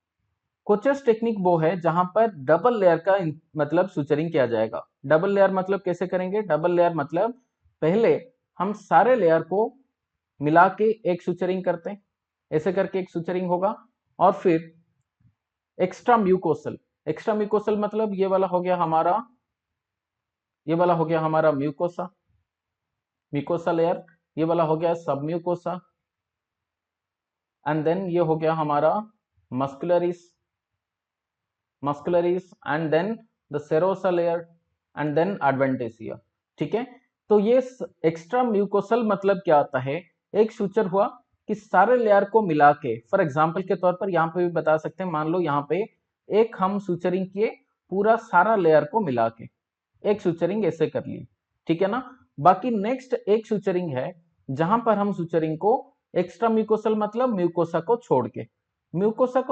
कोचेस टेक्निक वो है जहां पर डबल लेयर का मतलब सुचरिंग किया जाएगा। डबल लेयर मतलब कैसे करेंगे, डबल लेयर मतलब पहले हम सारे लेयर को मिला के एक सुचरिंग करते हैं, ऐसे करके एक सुचरिंग होगा, और फिर एक्स्ट्रा म्यूकोसल मतलब ये वाला हो गया हमारा म्यूकोसा, म्यूकोसा लेयर, ये वाला हो गया सब म्यूकोसा, एंड देन ये हो गया हमारा muscularis, and then the serosa layer, and then adventitia. ठीक है, तो ये एक्स्ट्रा म्यूकोसल मतलब क्या आता है, एक सूचर हुआ कि सारे लेयर को मिला के, फॉर एग्जाम्पल के तौर पर यहाँ पे भी बता सकते हैं, मान लो यहाँ पे एक हम सूचरिंग किए पूरा सारा लेयर को मिला के, एक सूचरिंग ऐसे कर लिए, ठीक है ना। बाकी नेक्स्ट एक सूचरिंग है जहां पर हम सूचरिंग को एक्स्ट्रा म्यूकोसल मतलब म्यूकोसा को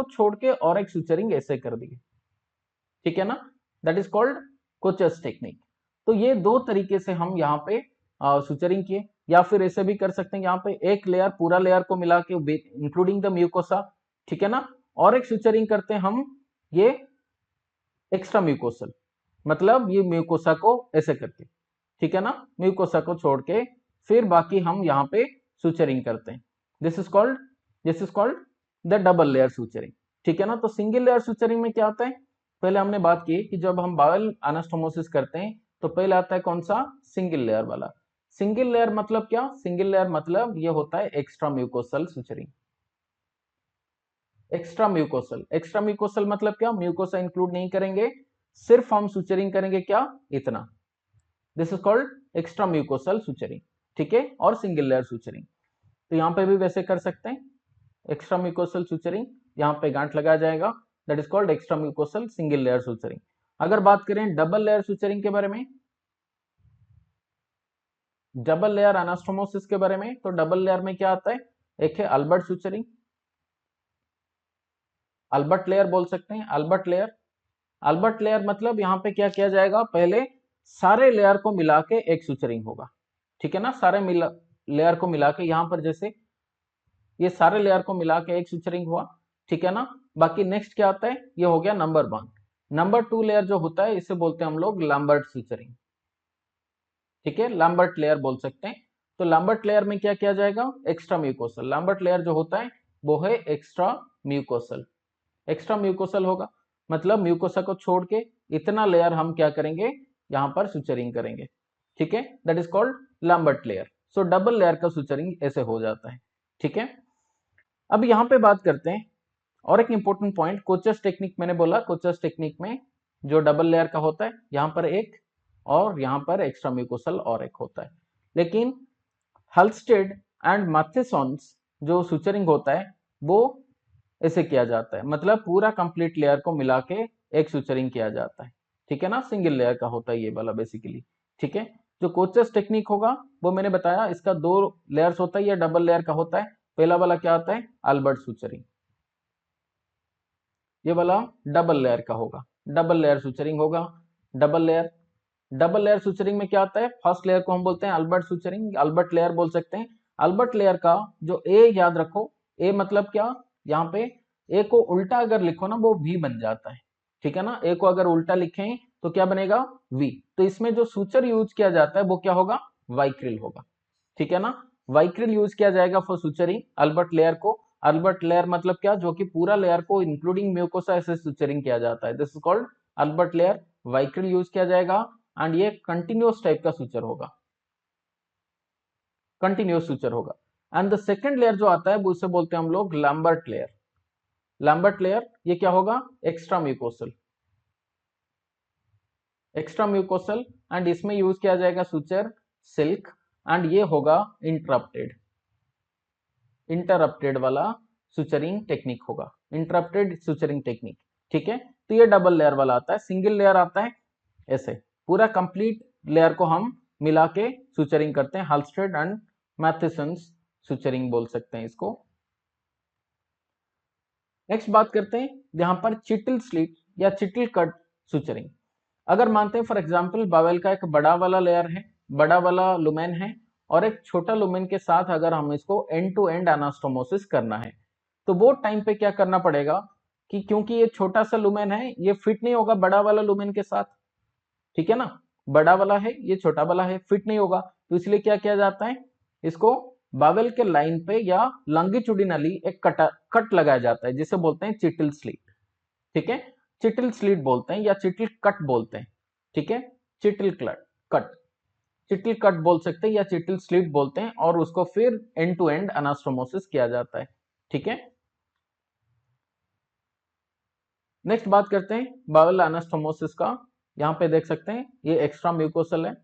छोड़ के और एक सूचरिंग ऐसे कर दिए, ठीक है ना, that is called Kochas technique. तो ये दो तरीके से हम यहाँ पे सूचरिंग किए, या फिर ऐसे भी कर सकते हैं यहाँ पे एक लेयर पूरा लेयर को मिला के इंक्लूडिंग द म्यूकोसा, ठीक है ना, और एक सूचरिंग करते हैं हम ये एक्स्ट्रा म्यूकोसल मतलब ये म्यूकोसा को ऐसे करके, ठीक है ना, म्यूकोसा को छोड़ के फिर बाकी हम यहाँ पे सूचरिंग करते हैं। This is called the double layer suturing, ठीक है ना। तो सिंगल लेयर सूचरिंग में क्या होता है, पहले हमने बात की कि जब हम बावेल एनास्टोमोसिस करते हैं तो पहले आता है कौन सा, सिंगल लेयर वाला। सिंगल लेयर मतलब क्या, सिंगल लेयर मतलब ये होता है extra mucosal suturing. Extra mucosal मतलब क्या, म्यूकोसा इंक्लूड नहीं करेंगे, सिर्फ हम सूचरिंग करेंगे क्या, इतना। This is called extra mucosal suturing, ठीक है, और सिंगल लेयर सूचरिंग। तो यहाँ पे भी वैसे कर सकते हैं, एक्स्ट्रा म्यूकोसल सूचरिंग, यहाँ पे गांठ लगाया जाएगा, that is called extra mucosal single layer suturing. अगर बात करें डबल लेयर सूचरिंग के बारे में, डबल लेयर एनास्टोमोसिस के बारे में, तो डबल लेयर में क्या आता है, एक है अल्बर्ट सूचरिंग, अल्बर्ट लेयर बोल सकते हैं, अल्बर्ट लेयर मतलब यहाँ पे क्या किया जाएगा, पहले सारे लेयर को मिला के एक सूचरिंग होगा, ठीक है ना, लेयर को मिला के, यहाँ पर जैसे ये सारे लेयर को मिला के एक सूचरिंग हुआ, ठीक है ना। बाकी नेक्स्ट क्या आता है, ये हो गया नंबर 1। नंबर 2 लेयर जो होता है इसे बोलते हैं हम लोग लैम्बर्ट सूचरिंग, ठीक है, लैम्बर्ट लेयर बोल सकते हैं। तो लैम्बर्ट लेयर में क्या किया जाएगा, एक्स्ट्रा म्यूकोसल, लैम्बर्ट लेयर जो होता है वो है एक्स्ट्रा म्यूकोसल, एक्स्ट्रा म्यूकोसल होगा मतलब म्यूकोसा को छोड़ के इतना लेयर हम क्या करेंगे, यहाँ पर सूचरिंग करेंगे, ठीक है, that is called Lambert layer. So double layer का सूचरिंग ऐसे हो जाता है, ठीक है। अब यहाँ पे बात करते हैं और एक इंपॉर्टेंट पॉइंट, कोचस टेक्निक, मैंने बोला कोचस टेक्निक में जो डबल लेयर का होता है यहाँ पर एक, और यहाँ पर एक्स्ट्रा म्यूकोसल और एक होता है। लेकिन हल्स्टेड एंड मैथेसॉन्स जो सूचरिंग होता है वो ऐसे किया जाता है, मतलब पूरा कंप्लीट लेयर को मिला के एक सूचरिंग किया जाता है, ठीक है ना, सिंगल लेयर का होता है ये वाला बेसिकली, ठीक है। जो कोचस टेक्निक होगा वो मैंने बताया इसका 2 लेयर्स होता है, या डबल लेयर का होता है। पहला वाला क्या आता है, अल्बर्ट सूचरिंग, ये वाला डबल लेयर का होगा, डबल लेयर सूचरिंग होगा। डबल लेयर सूचरिंग में क्या आता है, फर्स्ट लेयर को हम बोलते हैं अल्बर्ट सूचरिंग, अल्बर्ट लेयर बोल सकते हैं। अल्बर्ट लेयर का जो ए, याद रखो ए मतलब क्या, यहाँ पे ए को उल्टा अगर लिखो ना वो वी बन जाता है, ठीक है ना, ए को अगर उल्टा लिखें तो क्या बनेगा, वी। तो इसमें जो सूचर यूज किया जाता है वो क्या होगा, वाइक्रिल होगा, ठीक है ना, वाइक्रिल यूज किया जाएगा फॉर सूचरिंग अल्बर्ट लेयर को। अल्बर्ट लेयर मतलब क्या, जो कि पूरा लेयर को इंक्लूडिंग म्यूकोसा ऐसे सूचरिंग किया जाता है, this is called Albert layer, vicryl use किया जाएगा। एंड ये कंटिन्यूअस टाइप का सूचर होगा, कंटिन्यूअस सूचर होगा। एंड द सेकंड लेयर जो आता है वो उसे बोलते हैं हम लोग लैम्बर्ट लेयर। लैम्बर्ट लेयर ये क्या होगा, extra mucosal, extra mucosal, and इसमें यूज किया जाएगा सूचर सिल्क, एंड ये होगा इंटरप्टेड, इंटरप्टेड वाला सूचरिंग टेक्निक होगा, इंटरप्टेड सूचरिंग टेक्निक, ठीक है। तो ये डबल लेयर वाला आता है। सिंगल लेयर आता है ऐसे, पूरा कंप्लीट लेयर को हम मिला के सूचरिंग करते हैं, हल्स्टेड एंड मैथेसन्स सूचरिंग बोल सकते हैं इसको। नेक्स्ट बात करते हैं यहाँ पर चिटिल स्लिट या चिटिल कट सूचरिंग। अगर मानते हैं फॉर एग्जांपल बावेल का एक बड़ा वाला लेयर है, बड़ा वाला लुमेन है, और एक छोटा लुमेन के साथ अगर हम इसको एंड टू एंड एनास्टोमोसिस करना है, तो वो टाइम पे क्या करना पड़ेगा कि क्योंकि ये छोटा सा लुमेन है ये फिट नहीं होगा बड़ा वाला लुमेन के साथ, ठीक है ना, बड़ा वाला है ये छोटा वाला है, फिट नहीं होगा, तो इसलिए क्या किया जाता है, इसको बावेल के लाइन पे या लॉन्गिट्यूडिनली एक कट लगाया जाता है जिसे बोलते हैं चिटिल स्लिट, ठीक है, चिटिल स्लिट बोलते हैं या चिटिल कट बोलते हैं, ठीक है, चिटिल कट, चिटिल कट बोल सकते हैं या चिटिल स्लिट बोलते हैं, और उसको फिर एंड टू एंड अनास्टोमोसिस किया जाता है। ठीक है, नेक्स्ट बात करते हैं बावल अनास्टोमोसिस का। यहाँ पे देख सकते हैं ये एक्स्ट्रा म्यूकोसल है,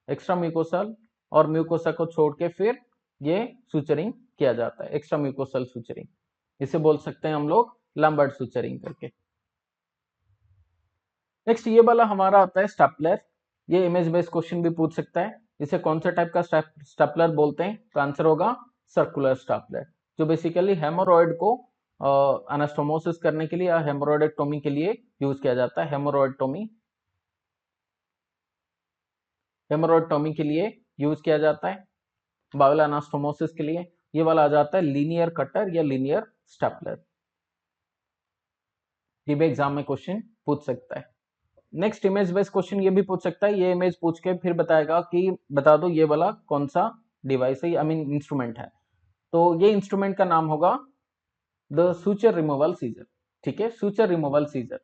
एक्स्ट्रा म्यूकोसल और म्यूकोसा को छोड़ के फिर ये सुचरिंग किया जाता है, एक्स्ट्रा म्यूकोसल सुचरिंग, इसे बोल सकते हैं हम लोग लैम्बर्ट सुचरिंग करके। नेक्स्ट ये वाला हमारा आता है स्टेपलर। ये इमेज बेस्ड क्वेश्चन भी पूछ सकता है, इसे कौन सा टाइप का स्टेपलर बोलते हैं, तो आंसर होगा सर्कुलर स्टेपलर, जो बेसिकली हेमोरॉइड को अनास्टोमोसिस करने के लिए या हेमोरॉइडेक्टोमी के लिए यूज किया जाता है। हेमोरॉइडटोमी, हेमोरॉइडटोमी के लिए यूज किया जाता है, बावल अनास्टोमोसिस के लिए ये वाला आ जाता है लीनियर कटर या लीनियर स्टेपलर। ये भी एग्जाम में क्वेश्चन पूछ सकता है। नेक्स्ट इमेज बेस्ड क्वेश्चन ये भी पूछ सकता है, ये इमेज पूछ के फिर बताएगा कि बता दो ये वाला कौन सा डिवाइस है, आई मीन इंस्ट्रूमेंट है। तो ये इंस्ट्रूमेंट का नाम होगा द सूचर रिमूवल सीजर। ठीक है, सूचर रिमूवल सीजर।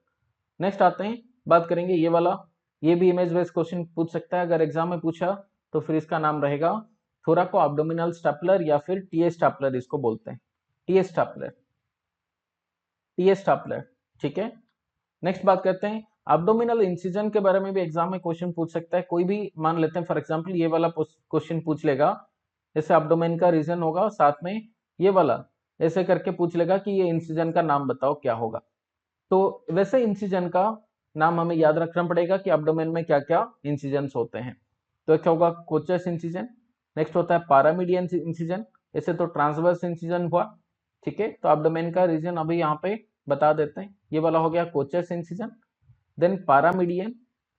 नेक्स्ट आते हैं, बात करेंगे ये वाला, ये भी इमेज बेस्ड क्वेश्चन पूछ सकता है, अगर एग्जाम में पूछा तो फिर इसका नाम रहेगा थोराको एब्डोमिनल स्टेपलर या फिर टीए स्टेपलर इसको बोलते हैं, टीए स्टेपलर, टीए स्टेपलर। ठीक है, नेक्स्ट बात करते हैं एब्डोमिनल इंसिजन के बारे में भी एग्जाम में क्वेश्चन पूछ सकता है, कोई भी मान लेते हैं फॉर एग्जांपल ये वाला क्वेश्चन पूछ लेगा, जैसे एब्डोमेन का रीजन होगा, साथ में ये वाला ऐसे करके पूछ लेगा कि ये इंसिजन का नाम बताओ क्या होगा। तो वैसे इंसिजन का नाम हमें याद रखना पड़ेगा कि एब्डोमेन में क्या क्या इंसिजन होते हैं। तो क्या होगा, कोचस इंसिजन, नेक्स्ट होता है पारामीडियन इंसिजन, ऐसे तो ट्रांसवर्स इंसिजन हुआ। ठीक है, तो एब्डोमेन का रीजन अभी यहाँ पे बता देते हैं, ये वाला हो गया Kocher's incision, then paramedian,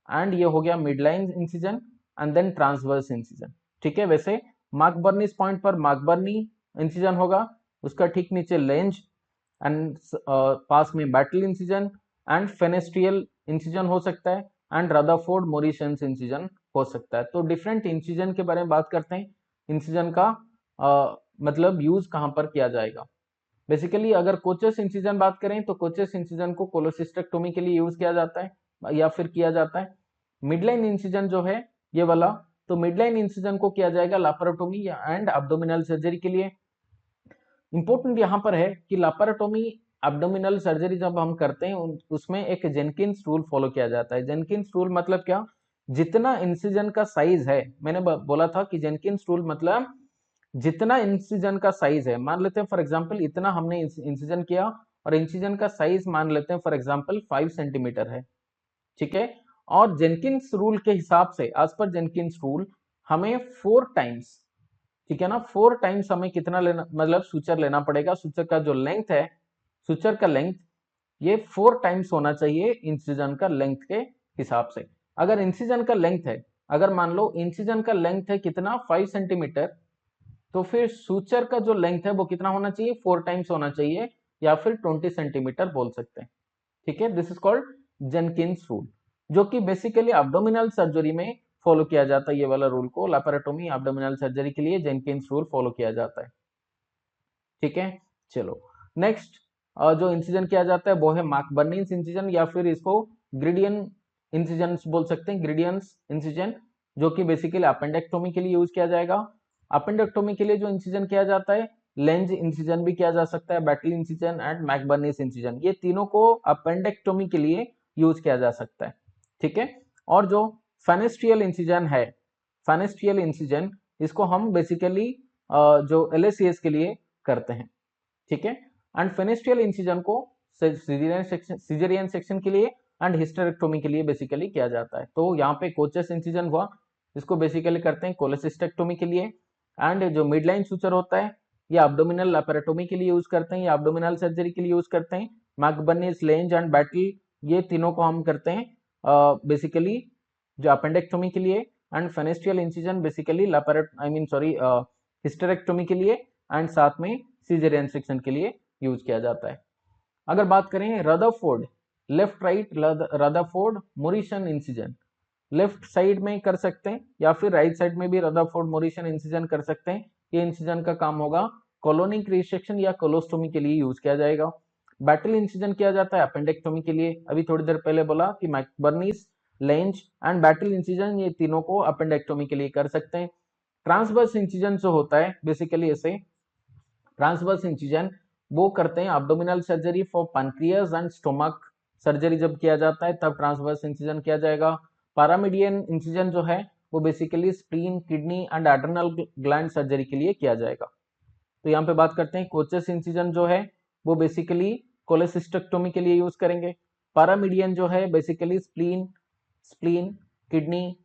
and ये हो गया midline incision, and then transverse incision. ठीक है, वैसे मार्कबर्नीस पॉइंट पर मार्कबर्नी इंसिजन होगा, उसका ठीक नीचे लेंज, एंड पास में बैटल इंसिजन एंड फेनेस्ट्रियल इंसिजन हो सकता है, एंड रदरफोर्ड मोरिशंस इंसिजन हो सकता है। तो डिफरेंट इंसिजन के बारे में बात करते हैं, इंसिजन का मतलब यूज कहां पर किया जाएगा। बेसिकली अगर कोचस इंसिजन बात करें तो कोचस इंसिजन को कोलोसिस्टेक्टोमी के लिए यूज किया जाता है या फिर किया जाता है। मिडलाइन इंसिजन जो है ये वाला, तो मिडलाइन इंसिजन को किया जाएगा लापारोटोमी या एंड एब्डोमिनल सर्जरी के लिए। इंपॉर्टेंट यहाँ पर है कि लापारोटोमी एब्डोमिनल सर्जरी जब हम करते हैं उसमें एक जेनकिंस रूल फॉलो किया जाता है। जेनकिंस रूल मतलब क्या, जितना इंसिजन का साइज है, मैंने बोला था कि जेनकिंस रूल मतलब जितना इंसिजन का साइज है, मान लेते हैं फॉर एग्जांपल इतना हमने इंसिजन किया और इंसिजन का साइज मान लेते हैं फॉर एग्जांपल 5 सेंटीमीटर है। ठीक है, और जेनकिंस रूल के हिसाब से, एज पर जेनकिंस रूल हमें 4 टाइम्स, ठीक है ना, 4 टाइम्स हमें कितना लेना, मतलब सूचर लेना पड़ेगा। सूचर का जो लेंथ है, सूचर का लेंथ ये 4 टाइम्स होना चाहिए इंसिजन का लेंथ के हिसाब से। अगर इंसिजन का लेंथ है, अगर मान लो इंसिजन का लेंथ है कितना 5 सेंटीमीटर, तो फिर सूचर का जो लेंथ है वो कितना होना चाहिए, 4 टाइम्स होना चाहिए, या फिर 20 सेंटीमीटर बोल सकते हैं। ठीक है, this is called Jenkins rule, जो कि बेसिकली एब्डोमिनल सर्जरी में फॉलो किया जाता है। ये वाला रूल को लैपेरोटोमी एब्डोमिनल सर्जरी के लिए जेनकिंस रूल फॉलो किया जाता है। ठीक है, चलो नेक्स्ट जो इंसिजन किया जाता है वो है मार्कबर्नियंस इंसिजन, या फिर इसको ग्रेडियन इंसिजन बोल सकते हैं, ग्रेडियंस इंसिजन, जो कि बेसिकली अपेंडेक्टोमी के लिए यूज किया जाएगा। अपेंडेक्टोमी के लिए जो इंसिजन किया जाता है, लेंज इंसिजन भी किया जा सकता है, बैटल इंसिजन एंड मैकबर्निस इंसिजन, ये तीनों को अपेंडेक्टोमी के लिए यूज किया जा सकता है। ठीक है, और जो फेनेस्ट्रियल इंसिजन है, फेनेस्ट्रियल इंसिजन, इसको हम बेसिकली जो LACS के लिए करते हैं। ठीक है, एंड फेनेस्ट्रियल इंसिजन को सिजेरियन सेक्शन के लिए एंड हिस्टेरेक्टोमी के लिए बेसिकली किया जाता है। तो यहाँ पे कोचस इंसिजन हुआ, इसको बेसिकली करते हैं कोलेसिस्टेक्टोमी के लिए, एंड जो मिडलाइन सूचर होता है ये एब्डोमिनल लैपेरोटोमी के लिए यूज करते हैं, या एब्डोमिनल सर्जरी के लिए यूज करते हैं। मैकबर्निस, लेंज एंड बैटल, ये तीनों को हम करते हैं बेसिकली जो अपेंडेक्टोमी के लिए, एंड फेनेस्ट्रियल इंसिजन बेसिकली हिस्टेरेक्टोमी के लिए, एंड साथ में सीजरियन सेक्शन के लिए यूज किया जाता है। अगर बात करें Rutherford, left right Rutherford Morison incision, left side में कर सकते हैं या फिर राइट साइड में भी रदरफोर्ड मोरिशन इंसिजन कर सकते हैं। ये इंसिजन का काम होगा कोलोनिक रिसेक्शन या कोलोस्टोमी के लिए यूज किया जाएगा। बैटल इंसिजन किया जाता है अपेंडेक्टोमी के लिए, अभी थोड़ी देर पहले बोला कि मैकबर्निस लेंज एंड बैटल इंसिजन, ये तीनों को अपेंडेक्टोमी के लिए कर सकते हैं। ट्रांसवर्स इंसिजन जो होता है बेसिकली ऐसे, ट्रांसवर्स इंसिजन वो करते हैं abdominal surgery for pancreas and stomach surgery, जब किया जाता है तब ट्रांसवर्स इंसिजन किया जाएगा। पैरामीडियन इंसिजन जो है वो basically spleen, kidney and adrenal gland surgery के लिए किया जाएगा। तो यहाँ पे बात करते हैं कोचेस इंसिजन जो है वो बेसिकली कोलेसिस्टेक्टोमी के लिए यूज करेंगे। पैरामीडियन जो है बेसिकली स्प्लीन, किडनी,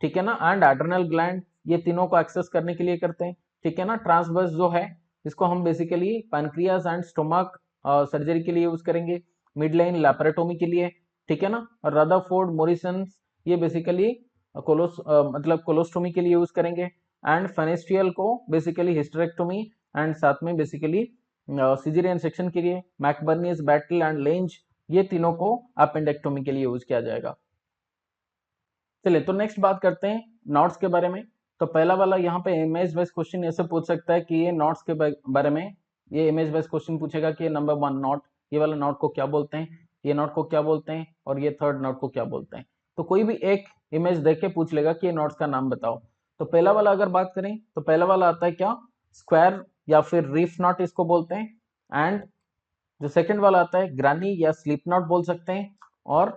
ठीक है ना, एंड एड्रेनल ग्लैंड, ये तीनों को एक्सेस करने के लिए करते हैं, ठीक है ना। ट्रांसवर्स जो है इसको हम basically pancreas and stomach surgery के लिए यूज करेंगे, मिड लाइन लैपेरोटोमी के लिए, ठीक है ना। और रदरफोर्ड, मोरिसन ये बेसिकली मतलब कोलोस्टोमी के लिए यूज करेंगे, एंड फेनेस्ट्रियल को बेसिकली हिस्टेरेक्टोमी एंड साथ में बेसिकली सिजेरियन सेक्शन के लिए, मैकबर्नियस, बैटल एंड लेंज, ये तीनों को अपेंडेक्टोमी के लिए यूज किया जाएगा। चलिए तो नेक्स्ट बात करते हैं नॉट्स के बारे में। तो पहला वाला यहाँ पे इमेज बेस्ड क्वेश्चन ऐसे पूछ सकता है कि ये नॉट्स के बारे में, ये इमेज बेस्ड क्वेश्चन पूछेगा कि नंबर 1 नॉट, ये वाला नॉट को क्या बोलते हैं, ये नॉट को क्या बोलते हैं, और ये थर्ड नॉट को क्या बोलते हैं। तो कोई भी एक इमेज देख के पूछ लेगा कि ये नॉट्स का नाम बताओ। तो पहला वाला अगर बात करें तो पहला वाला आता है क्या, स्क्वायर या फिर रीफ नॉट इसको बोलते हैं। एंड जो सेकंड वाला आता है ग्रानी या स्लीप नॉट बोल सकते हैं। और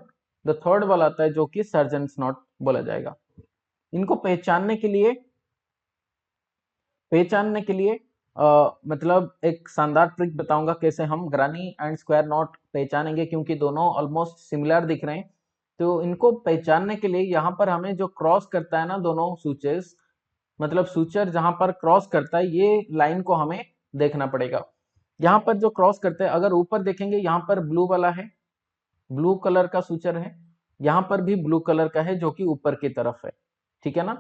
द थर्ड वाला आता है जो कि सर्जन्स नॉट बोला जाएगा। इनको पहचानने के लिए मतलब एक शानदार ट्रिक बताऊंगा कैसे हम ग्रानी एंड स्क्वायर नॉट पहचानेंगे, क्योंकि दोनों ऑलमोस्ट सिमिलर दिख रहे हैं। तो इनको पहचानने के लिए यहाँ पर हमें जो क्रॉस करता है ना दोनों सूचेस, मतलब सूचर जहां पर क्रॉस करता है ये लाइन को हमें देखना पड़ेगा। यहाँ पर जो क्रॉस करते हैं अगर ऊपर देखेंगे यहाँ पर ब्लू वाला है, ब्लू कलर का सूचर है, यहाँ पर भी ब्लू कलर का है जो कि ऊपर की तरफ है, ठीक है ना।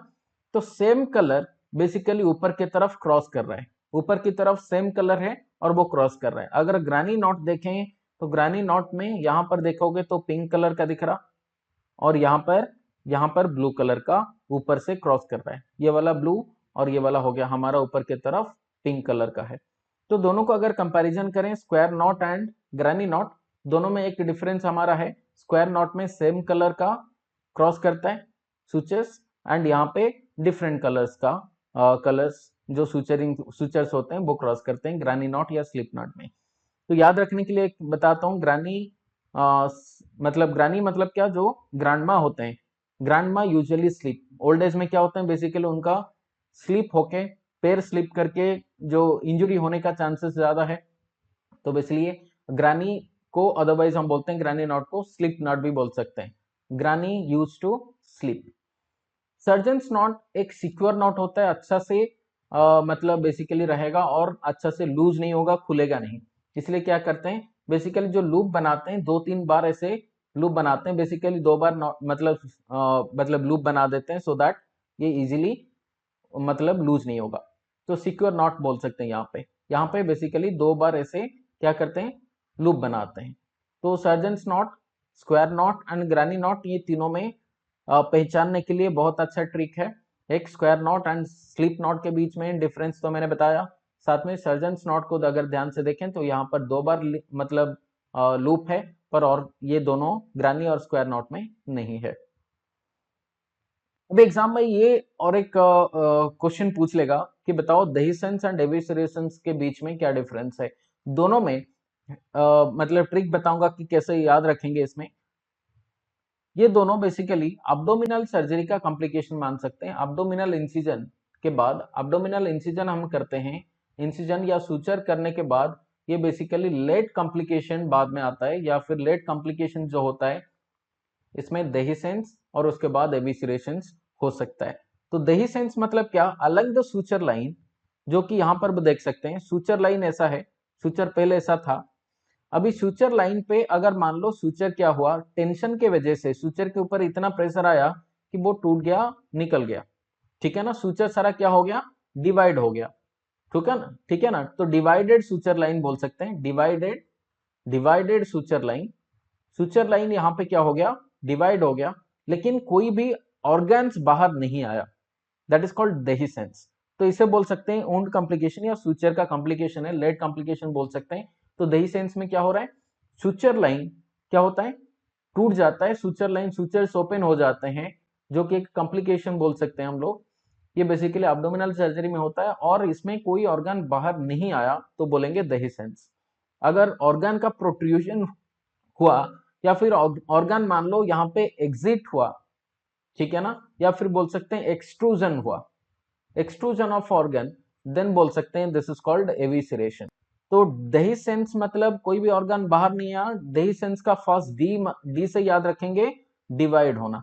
तो सेम कलर बेसिकली ऊपर की तरफ क्रॉस कर रहा है, ऊपर की तरफ सेम कलर है और वो क्रॉस कर रहा है। अगर ग्रानी नॉट देखें तो ग्रानी नॉट में यहाँ पर देखोगे तो पिंक कलर का दिख रहा, और यहाँ पर ब्लू कलर का ऊपर से क्रॉस कर रहा है। ये वाला ब्लू और ये वाला हो गया हमारा ऊपर की तरफ पिंक कलर का है। तो दोनों को अगर कंपैरिजन करें स्क्वायर नॉट एंड ग्रानी नॉट, दोनों में एक डिफरेंस हमारा है, स्क्वायर नॉट में सेम कलर का क्रॉस करता है सूचर्स, एंड यहाँ पे डिफरेंट कलर्स का कलर्स जो सूचर्स होते हैं वो क्रॉस करते हैं ग्रानी नॉट या स्लिप नॉट में। तो याद रखने के लिए बताता हूँ, ग्रानी मतलब क्या, जो ग्रांडमा होते हैं, ग्रांडमा यूजुअली स्लीप, ओल्ड एज में क्या होते हैं बेसिकली उनका स्लीप होके, पैर स्लिप करके जो इंजुरी होने का चांसेस ज्यादा है। तो बेसिकली ग्रानी को अदरवाइज हम बोलते हैं, ग्रानी नॉट को स्लिप नॉट भी बोल सकते हैं, granny use to slip. Surgeon's knot एक सिक्योर नॉट होता है, अच्छा से मतलब बेसिकली रहेगा और अच्छा से लूज नहीं होगा, खुलेगा नहीं। इसलिए क्या करते हैं बेसिकली जो लूप बनाते हैं 2-3 बार ऐसे लूप बनाते हैं, बेसिकली 2 बार मतलब लूप बना देते हैं सो दैट ये इजीली मतलब लूज नहीं होगा। तो सिक्योर नॉट बोल सकते हैं यहाँ पे बेसिकली 2 बार ऐसे क्या करते हैं लूप बनाते हैं। तो surgeons not, square not and ग्रानी not, ये तीनों में पहचानने के लिए बहुत अच्छा ट्रिक है। एक square not and slip not के बीच में डिफरेंस तो मैंने बताया, साथ में सर्जन्स नॉट को अगर ध्यान से देखें तो यहाँ पर 2 बार मतलब लूप है पर, और ये दोनों ग्रानी और स्क्वायर नॉट में नहीं है। अब एग्जाम में ये और एक क्वेश्चन पूछ लेगा कि बताओ देहिसेंस एंड एविसेरेशंस के बीच में क्या डिफरेंस है। दोनों में मतलब ट्रिक बताऊंगा कि कैसे याद रखेंगे इसमें। ये दोनों बेसिकली अब्डोमिनल सर्जरी का कॉम्प्लिकेशन मान सकते हैं। अब्डोमिनल इंसिजन के बाद, अब्डोमिनल इंसिजन हम करते हैं, इंसिजन या सूचर करने के बाद ये बेसिकली लेट कॉम्प्लिकेशन बाद में आता है, या फिर लेट कॉम्प्लिकेशन जो होता है इसमें देहिसेंस और उसके बाद एविसरेशंस हो सकता है। तो देहिसेंस मतलब क्या, अलग द सूचर लाइन, जो कि यहाँ पर देख सकते हैं सूचर लाइन ऐसा है, सूचर पहले ऐसा था, अभी सूचर लाइन पे अगर मान लो सूचर क्या हुआ, टेंशन के वजह से सूचर के ऊपर इतना प्रेशर आया कि वो टूट गया, निकल गया, ठीक है ना, सूचर सारा क्या हो गया, डिवाइड हो गया, ठीक है ना। तो डिवाइडेड सूचर लाइन बोल सकते हैं, डिवाइडेड सूचर लाइन यहाँ पे क्या हो गया, डिवाइड हो गया, लेकिन कोई भी ऑर्गन्स बाहर नहीं आया, दैट इज कॉल्ड देहिसेंस। तो इसे बोल सकते हैं वुंड कॉम्प्लिकेशन या सूचर का कॉम्प्लिकेशन है, लेट कॉम्प्लिकेशन बोल सकते हैं। तो देहिसेंस में क्या हो रहा है, सूचर लाइन क्या होता है, टूट जाता है, सुचर लाइन सुचर्स ओपन हो जाते हैं, जो कि एक कॉम्प्लिकेशन बोल सकते हैं हम लोग। ये बेसिकली एब्डोमिनल सर्जरी में होता है और इसमें कोई ऑर्गन बाहर नहीं आया तो बोलेंगे देहिसेंस। अगर ऑर्गन का प्रोट्रूजन हुआ या फिर ऑर्गन मान लो यहाँ पे एग्जिट हुआ, ठीक है ना, या फिर बोल सकते हैं एक्सट्रूजन हुआ, एक्सट्रूजन ऑफ ऑर्गन, देन बोल सकते हैं दिस इज कॉल्ड एविसरेशन। तो देहिसेंस मतलब कोई भी ऑर्गन बाहर नहीं आया। देहिसेंस का फर्स्ट डी से याद रखेंगे, डिवाइड होना।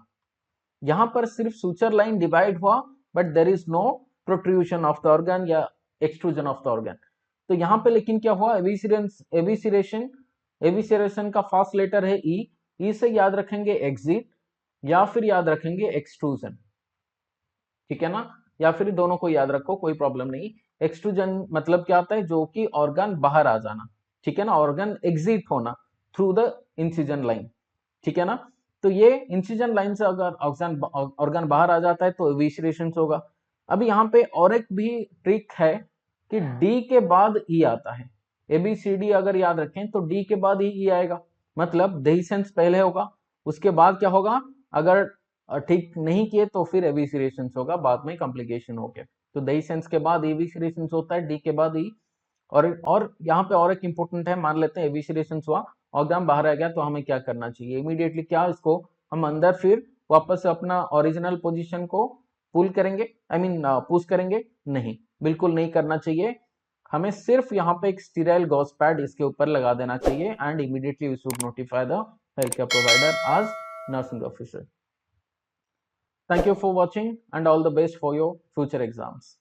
यहां पर सिर्फ सुचर लाइन डिवाइड हुआ but there is no protrusion of the organ या एक्सट्रूजन ऑफ द ऑर्गन। तो यहां पे लेकिन क्या हुआ, एविसरेशन। एविसरेशन का फर्स्ट लेटर है ई से याद रखेंगे एग्जिट या फिर याद रखेंगे एक्सट्रूजन, ठीक है ना, या फिर दोनों को याद रखो, कोई प्रॉब्लम नहीं। एक्सट्रूजन मतलब क्या आता है, जो कि ऑर्गन बाहर आ जाना, ठीक है ना, ऑर्गन एग्जिट होना थ्रू द इंसिजन लाइन, ठीक है ना। तो ये इंसिजन लाइन से अगर ऑर्गन बाहर आ जाता है तो एविसरेशन होगा। अभी यहाँ पे और एक भी ट्रिक है कि डी के बाद ई आता है। एबीसीडी अगर याद रखें तो डी के बाद ही ई आएगा, मतलब देहिसेंस पहले होगा, उसके बाद क्या होगा, अगर ठीक नहीं किए तो फिर एविसरेशन होगा, बाद में कॉम्प्लिकेशन हो गया। तो देहिसेंस के बाद एविसरेशन होता है, डी के बाद ई। और यहाँ पे और एक इंपॉर्टेंट है, मान लेते हैं एविसरेशन हुआ, ऑर्गन बाहर आ गया, तो हमें क्या करना चाहिए इमीडिएटली, क्या इसको हम अंदर फिर वापस से अपना ओरिजिनल पोजीशन को पुल करेंगे, आई मीन पुश करेंगे? नहीं, बिल्कुल नहीं करना चाहिए। हमें सिर्फ यहाँ पे एक स्टीराइल गॉस पैड इसके ऊपर लगा देना चाहिए and immediately we should notify the health care provider as nursing officer. Thank you for watching and all the best for your future exams.